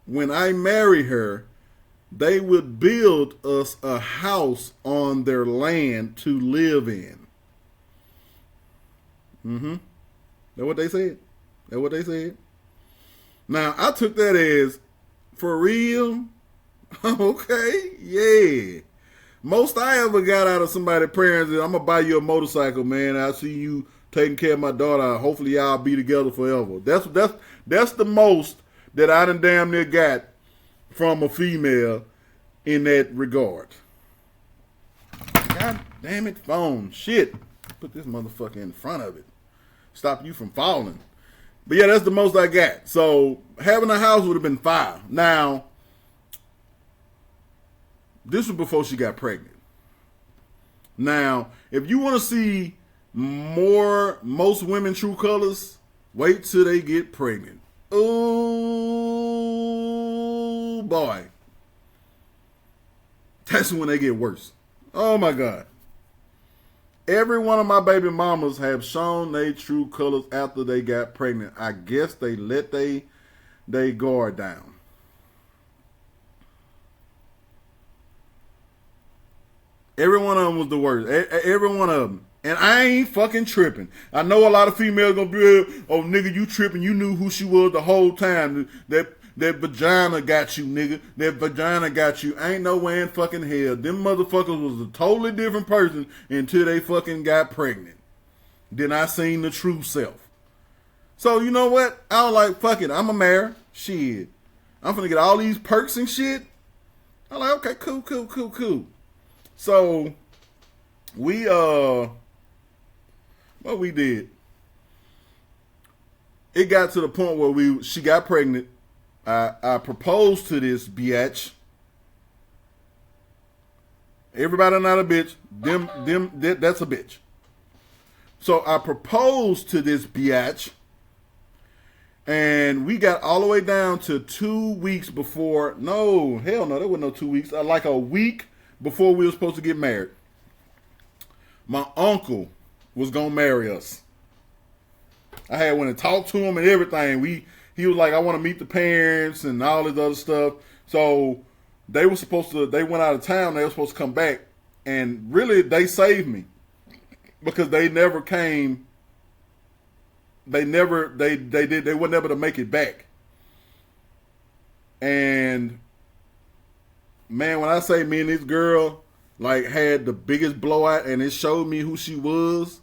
when I marry her, they would build us a house on their land to live in. That's what they said. That's what they said. Now, I took that as, for real? Okay, yeah. Most I ever got out of somebody's parents is, I'm going to buy you a motorcycle, man. I see you taking care of my daughter. Hopefully y'all be together forever. That's the most that I done damn near got from a female in that regard. God damn it, phone. Shit. Put this motherfucker in front of it. Stop you from falling. But yeah, that's the most I got. So having a house would have been fire. Now, this was before she got pregnant. Now, if you want to see most women true colors, wait till they get pregnant. Oh boy. That's when they get worse. Oh my God. Every one of my baby mamas have shown their true colors after they got pregnant. I guess they let they guard down. Every one of them was the worst. Every one of them. And I ain't fucking tripping. I know a lot of females gonna be, oh nigga, you tripping. You knew who she was the whole time. That vagina got you, nigga. That vagina got you. Ain't no way in fucking hell. Them motherfuckers was a totally different person until they fucking got pregnant. Then I seen the true self. So you know what? I was like, fuck it. I'm a mayor. Shit. I'm finna get all these perks and shit. I'm like, okay, cool. So what we did, it got to the point where she got pregnant. I proposed to this biatch. Everybody not a bitch. That's a bitch. So I proposed to this biatch, and we got all the way down to 2 weeks before. No, hell no, there wasn't no 2 weeks. Like a week before we were supposed to get married. My uncle was gonna marry us. I had went and talked to him and everything. He was like, I want to meet the parents and all this other stuff. So they went out of town. They were supposed to come back, and really they saved me because they never came. They weren't able to make it back. And man, when I say me and this girl like had the biggest blowout, and it showed me who she was.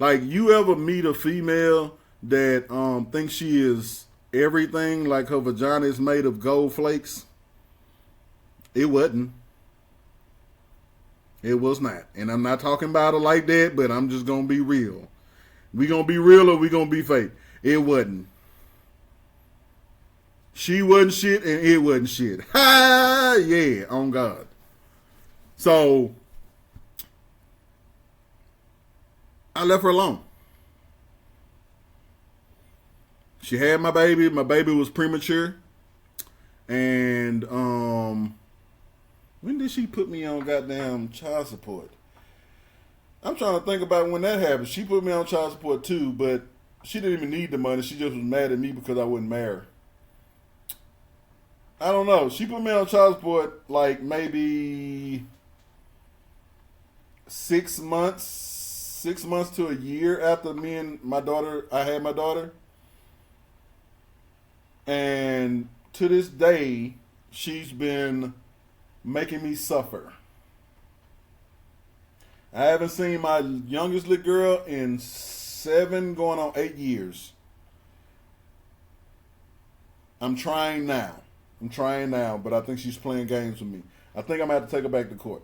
Like, you ever meet a female that thinks she is everything, like her vagina is made of gold flakes? It wasn't. It was not. And I'm not talking about her like that, but I'm just gonna be real. We gonna be real or we gonna be fake. It wasn't. She wasn't shit and it wasn't shit. Ha! Yeah, on God. So I left her alone. She had my baby. My baby was premature. And when did she put me on goddamn child support? I'm trying to think about when that happened. She put me on child support too, but she didn't even need the money. She just was mad at me because I wouldn't marry her. I don't know. She put me on child support like maybe 6 months to a year after I had my daughter. And to this day, she's been making me suffer. I haven't seen my youngest little girl in 7 going on 8 years. I'm trying now, but I think she's playing games with me. I think I'm going to have to take her back to court.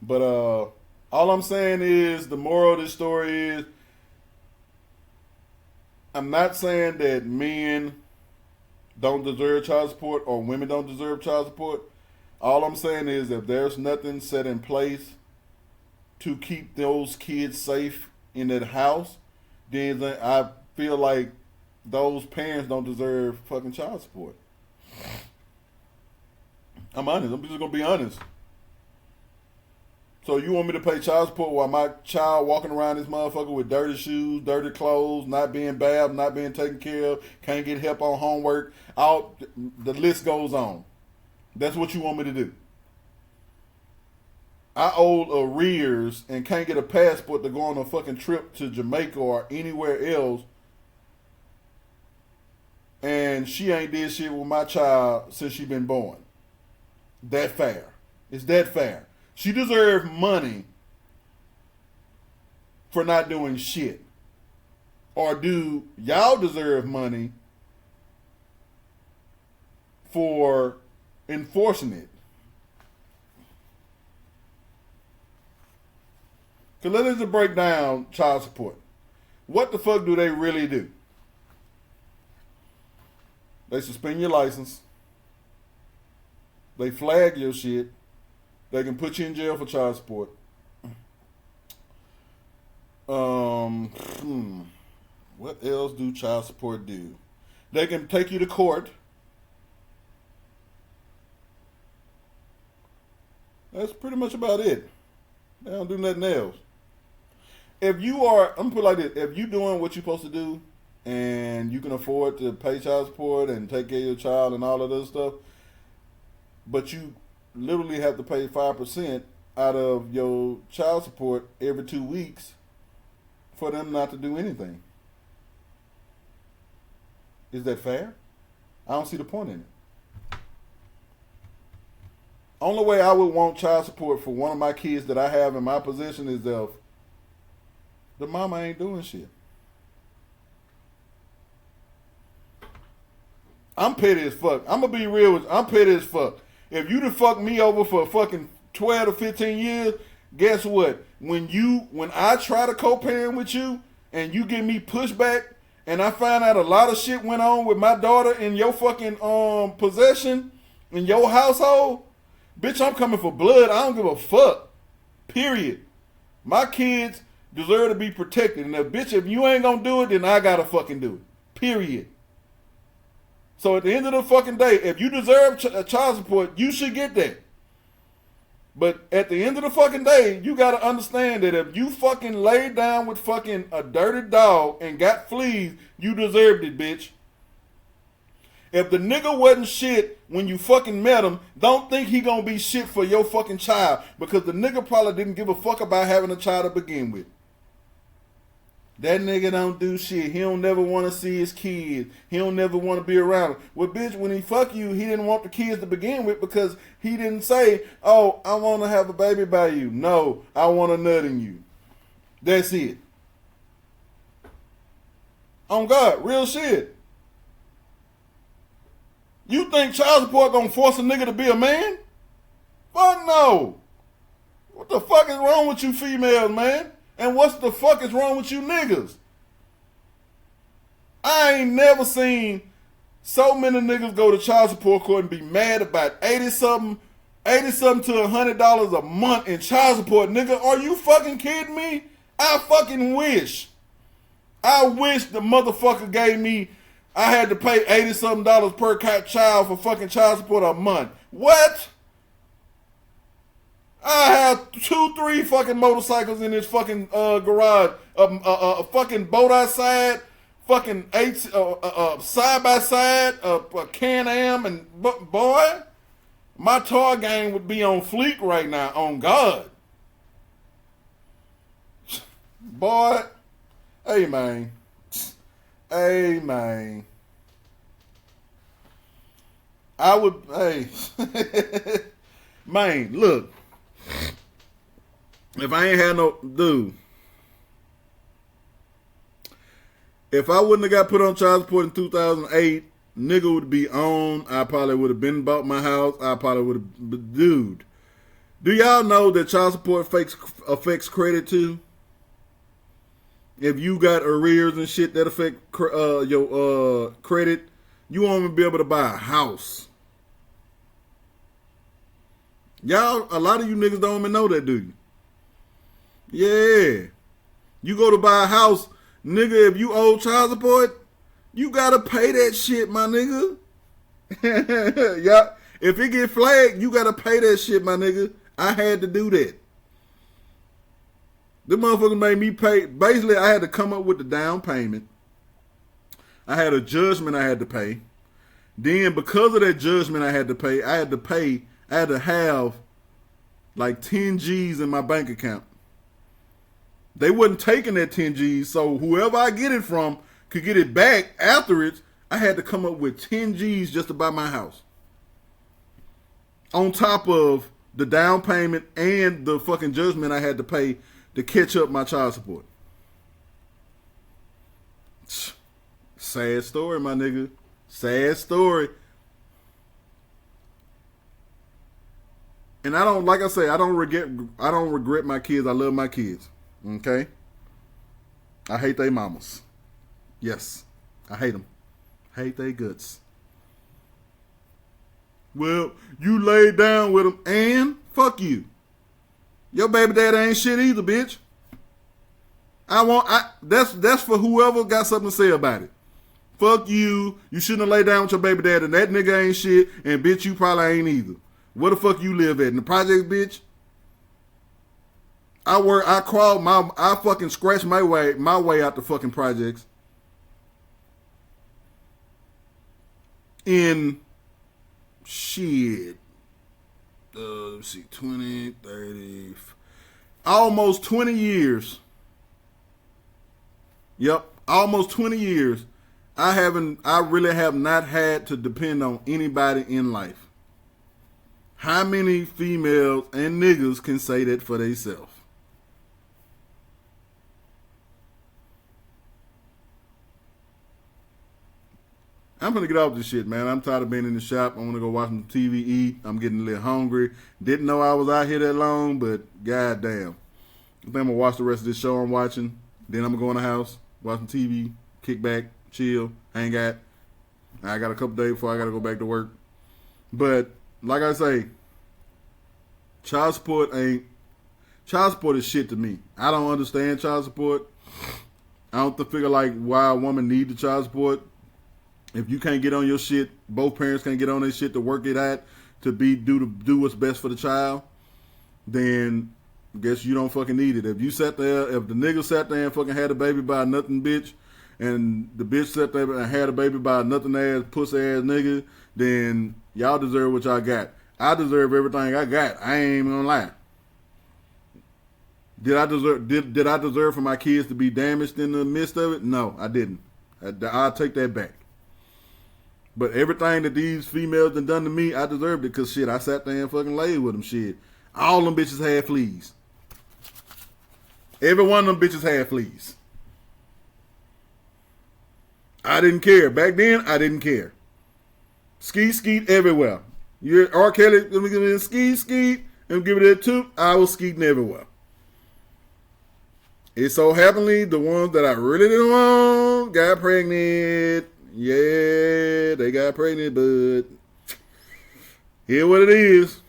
But all I'm saying is, the moral of this story is, I'm not saying that men don't deserve child support or women don't deserve child support. All I'm saying is, if there's nothing set in place to keep those kids safe in that house, then I feel like those parents don't deserve fucking child support. I'm honest. I'm just going to be honest. So you want me to pay child support while my child walking around this motherfucker with dirty shoes, dirty clothes, not being bathed, not being taken care of, can't get help on homework, the list goes on. That's what you want me to do. I owe arrears and can't get a passport to go on a fucking trip to Jamaica or anywhere else, and she ain't did shit with my child since she been born. That fair. It's that fair. She deserves money for not doing shit. Or do y'all deserve money for enforcing it? Because let us just break down child support. What the fuck do they really do? They suspend your license. They flag your shit. They can put you in jail for child support. Hmm. What else do child support do? They can take you to court. That's pretty much about it. They don't do nothing else. If you are, I'm gonna put it like this: if you doing what you're supposed to do, and you can afford to pay child support and take care of your child and all of this stuff, but you literally have to pay 5% out of your child support every 2 weeks for them not to do anything. Is that fair? I don't see the point in it. Only way I would want child support for one of my kids that I have in my possession is if the mama ain't doing shit. I'm petty as fuck. I'm gonna be real with you. I'm petty as fuck. If you done fuck me over for fucking 12 to 15 years, guess what? When I try to co-parent with you and you give me pushback and I find out a lot of shit went on with my daughter in your fucking possession, in your household, bitch, I'm coming for blood. I don't give a fuck. Period. My kids deserve to be protected. And if you ain't gonna do it, then I gotta fucking do it. Period. So at the end of the fucking day, if you deserve child support, you should get that. But at the end of the fucking day, you gotta understand that if you fucking laid down with fucking a dirty dog and got fleas, you deserved it, bitch. If the nigga wasn't shit when you fucking met him, don't think he gonna be shit for your fucking child, because the nigga probably didn't give a fuck about having a child to begin with. That nigga don't do shit. He don't never want to see his kids. He don't never want to be around them. Well, bitch, when he fuck you, he didn't want the kids to begin with because he didn't say, oh, I want to have a baby by you. No, I want a nut in you. That's it. On God, real shit. You think child support gonna force a nigga to be a man? Fuck no. What the fuck is wrong with you females, man? And what's the fuck is wrong with you niggas? I ain't never seen so many niggas go to child support court and be mad about 80 something to $100 a month in child support. Nigga, are you fucking kidding me? I fucking wish. I wish the motherfucker gave me, I had to pay 80 something per child for fucking child support a month. What? I have 2-3 fucking motorcycles in this fucking garage. A fucking boat outside, fucking side by side, a Can-Am, and boy, my toy game would be on fleek right now. On God, boy, hey man, I would, hey, man, look. If I ain't had no dude, if I wouldn't have got put on child support in 2008, nigga would be on. I probably would have been bought my house. I probably would have, dude. Do y'all know that child support affects credit too? If you got arrears and shit that affect your credit, you won't even be able to buy a house. Y'all, a lot of you niggas don't even know that, do you? Yeah. You go to buy a house, nigga, if you owe child support, you gotta pay that shit, my nigga. Yeah. If it get flagged, you gotta pay that shit, my nigga. I had to do that. The motherfucker made me pay. Basically, I had to come up with the down payment. I had a judgment I had to pay. Then, because of that judgment I had to have like 10 G's in my bank account. They wasn't taking that 10 G's, so whoever I get it from could get it back after it. I had to come up with 10 G's just to buy my house. On top of the down payment and the fucking judgment I had to pay to catch up my child support. Sad story, my nigga. Sad story. And I don't, like I say, I don't regret my kids. I love my kids. Okay? I hate they mamas. Yes. I hate them. Hate they guts. Well, you laid down with them and fuck you. Your baby daddy ain't shit either, bitch. That's for whoever got something to say about it. Fuck you. You shouldn't have laid down with your baby dad, and that nigga ain't shit, and bitch, you probably ain't either. Where the fuck you live at? In the projects, bitch? I fucking scratched my way out the fucking projects. In shit. Let's see, 20, 30, almost 20 years. Yep, almost 20 years. I really have not had to depend on anybody in life. How many females and niggas can say that for themselves? I'm gonna get off this shit, man. I'm tired of being in the shop. I want to go watch some TV, eat. I'm getting a little hungry. Didn't know I was out here that long, but goddamn. I think I'm gonna watch the rest of this show I'm watching. Then I'm gonna go in the house, watch some TV, kick back, chill, hang out. I got a couple days before I gotta go back to work. But like I say, child support is shit to me. I don't understand child support. I don't figure like why a woman need the child support. If you can't get on your shit, both parents can't get on their shit to work it out to do what's best for the child, then I guess you don't fucking need it. If the nigga sat there and fucking had a baby by a nothing bitch, and the bitch sat there and had a baby by a nothing ass, pussy ass nigga, then y'all deserve what y'all got. I deserve everything I got. I ain't even gonna lie. Did I deserve for my kids to be damaged in the midst of it? No, I didn't. I'll take that back. But everything that these females done to me, I deserved it because shit, I sat there and fucking laid with them shit. All them bitches had fleas. Every one of them bitches had fleas. I didn't care. Back then, I didn't care. Skeet everywhere. You're R. Kelly, let me give it a skeet, and give it a toot. I was skeeting everywhere. It so happened the ones that I really didn't want got pregnant. Yeah, they got pregnant, but here what it is.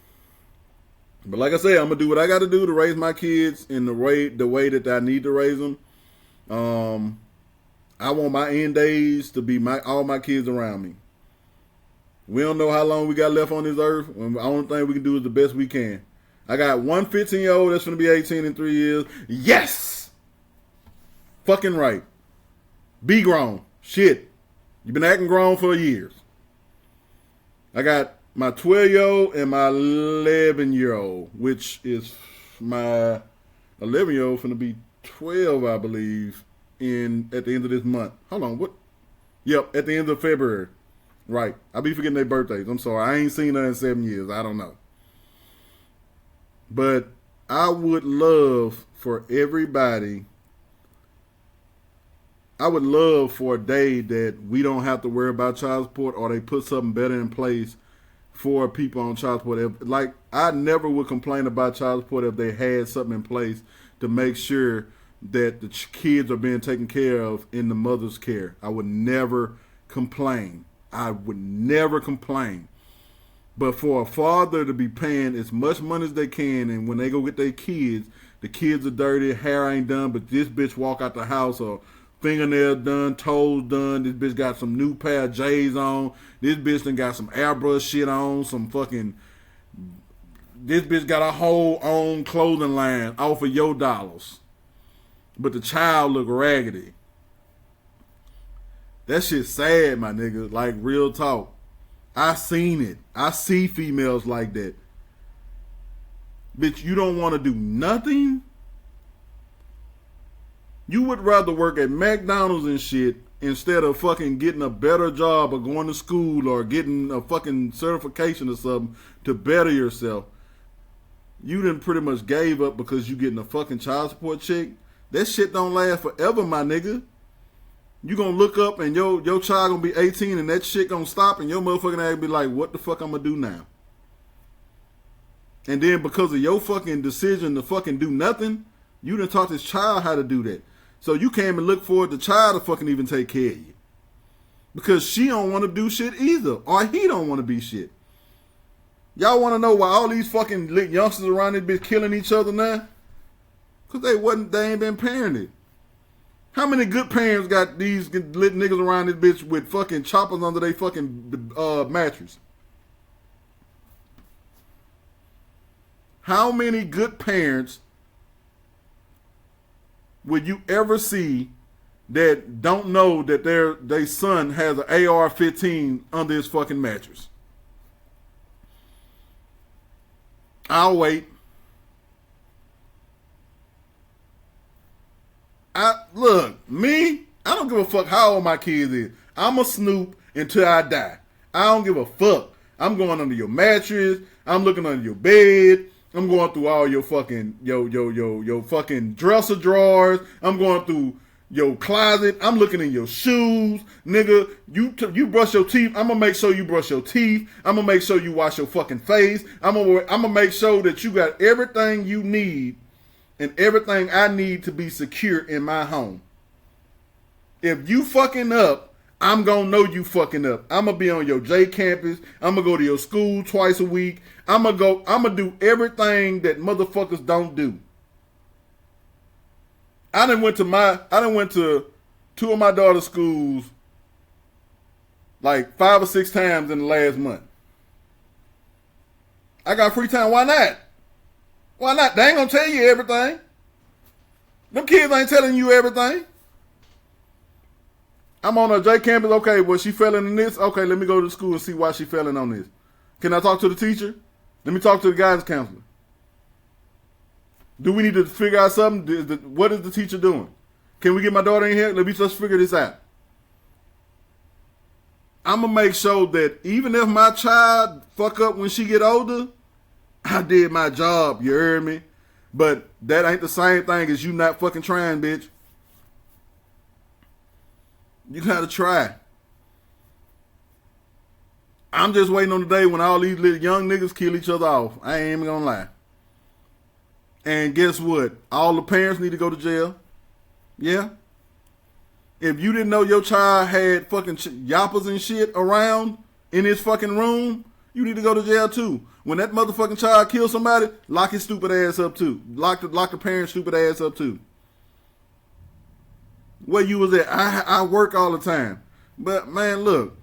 But like I say, I'm gonna do what I got to do to raise my kids in the way that I need to raise them. I want my end days to be all my kids around me. We don't know how long we got left on this earth. The only thing we can do is the best we can. I got one 15-year-old that's gonna be 18 in 3 years. Yes, fucking right. Be grown. Shit. You've been acting grown for years. I got my 12-year-old and my 11-year-old, which is my 11-year-old finna be 12, I believe, at the end of this month. Hold on, what? Yep, at the end of February. Right. I be forgetting their birthdays. I'm sorry. I ain't seen her in 7 years. I don't know. But I would love for everybody... I would love for a day that we don't have to worry about child support, or they put something better in place for people on child support. I never would complain about child support if they had something in place to make sure that the kids are being taken care of in the mother's care. I would never complain. But for a father to be paying as much money as they can, and when they go get their kids, the kids are dirty, hair ain't done, but this bitch walk out the house or fingernails done, toes done. This bitch got some new pair of J's on. This bitch done got some airbrush shit on. This bitch got a whole own clothing line off of your dollars. But the child look raggedy. That shit sad, my nigga. Like, real talk. I seen it. I see females like that. Bitch, you don't want to do nothing? You would rather work at McDonald's and shit instead of fucking getting a better job or going to school or getting a fucking certification or something to better yourself. You done pretty much gave up because you getting a fucking child support check. That shit don't last forever, my nigga. You gonna look up and your child gonna be 18 and that shit gonna stop and your motherfucking ass be like, what the fuck I'm gonna do now? And then because of your fucking decision to fucking do nothing, you done taught this child how to do that. So you can't even look forward to the child to fucking even take care of you. Because she don't want to do shit either. Or he don't want to be shit. Y'all want to know why all these fucking youngsters around this bitch killing each other now? Because they ain't been parented. How many good parents got these lit niggas around this bitch with fucking choppers under their fucking mattress? How many good parents would you ever see that don't know that their son has an AR-15 under his fucking mattress? I'll wait. Look, me, I don't give a fuck how old my kids is. I'm a snoop until I die. I don't give a fuck. I'm going under your mattress. I'm looking under your bed. I'm going through all your fucking your fucking dresser drawers. I'm going through your closet. I'm looking in your shoes, nigga. You brush your teeth. I'm gonna make sure you brush your teeth. I'm gonna make sure you wash your fucking face. I'm gonna make sure that you got everything you need and everything I need to be secure in my home. If you fucking up, I'm gonna know you fucking up. I'm gonna be on your J campus. I'm gonna go to your school twice a week. I'm gonna do everything that motherfuckers don't do. I done went to two of my daughter's schools like 5 or 6 times in the last month. I got free time. Why not? Why not? They ain't gonna tell you everything. Them kids ain't telling you everything. I'm on a J campus. Okay, well, she failing in this. Okay, let me go to school and see why she failing on this. Can I talk to the teacher? Let me talk to the guidance counselor. Do we need to figure out something? What is the teacher doing? Can we get my daughter in here? Let's figure this out. I'm going to make sure that even if my child fuck up when she get older, I did my job, you heard me? But that ain't the same thing as you not fucking trying, bitch. You got to try. I'm just waiting on the day when all these little young niggas kill each other off. I ain't even gonna lie. And guess what? All the parents need to go to jail. Yeah. If you didn't know your child had fucking yappers and shit around in his fucking room, you need to go to jail too. When that motherfucking child kills somebody, lock his stupid ass up too. Lock the parent's stupid ass up too. Where you was at? I work all the time. But man, look.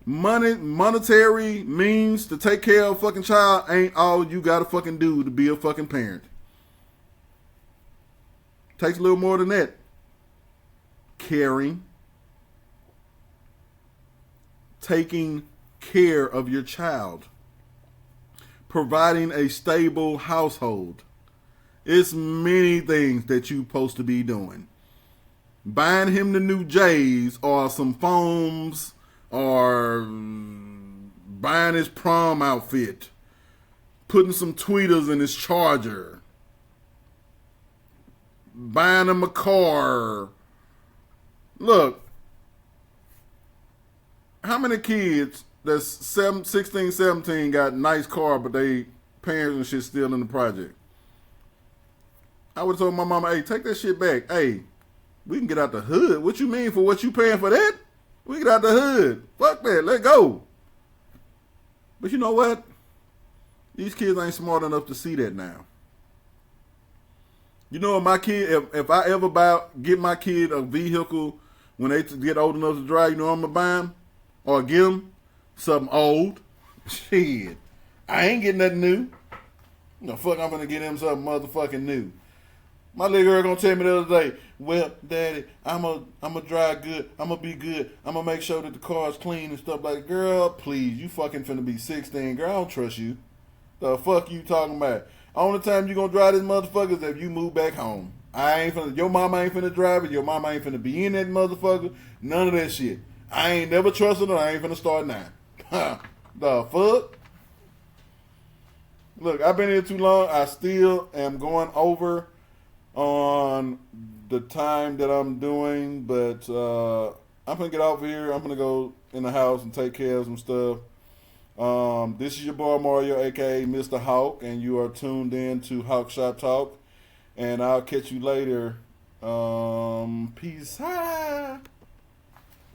Monetary means to take care of a fucking child ain't all you gotta fucking do to be a fucking parent. Takes a little more than that. Caring. Taking care of your child. Providing a stable household. It's many things that you're supposed to be doing. Buying him the new J's or some foams or buying his prom outfit, putting some tweeters in his charger, buying him a car. Look, how many kids that's 16, 17 got a nice car, but they parents and shit still in the project? I would have told my mama, hey, take that shit back. Hey, we can get out the hood. What you mean for what you paying for that? We get out the hood. Fuck that. Let go. But you know what? These kids ain't smart enough to see that now. You know, my kid, if I ever get my kid a vehicle when they get old enough to drive, you know what I'm going to buy them? Or get them something old. Shit. I ain't getting nothing new. No, fuck, I'm going to get him something motherfucking new. My little girl gonna tell me the other day, well, Daddy, I'm a drive good. I'm gonna be good. I'm gonna make sure that the car's clean and stuff like that. Girl, please, you fucking finna be 16. Girl, I don't trust you. The fuck you talking about? Only time you gonna drive this motherfucker is if you move back home. Your mama ain't finna drive it. Your mama ain't finna be in that motherfucker. None of that shit. I ain't never trusted her. I ain't finna start now. The fuck? Look, I've been here too long. I still am going over on the time that I'm doing, but I'm gonna get off here. I'm gonna go in the house and take care of some stuff. This is your boy Mario, aka Mr. Hawk, and you are tuned in to Hawk Shop Talk. And I'll catch you later. Peace out.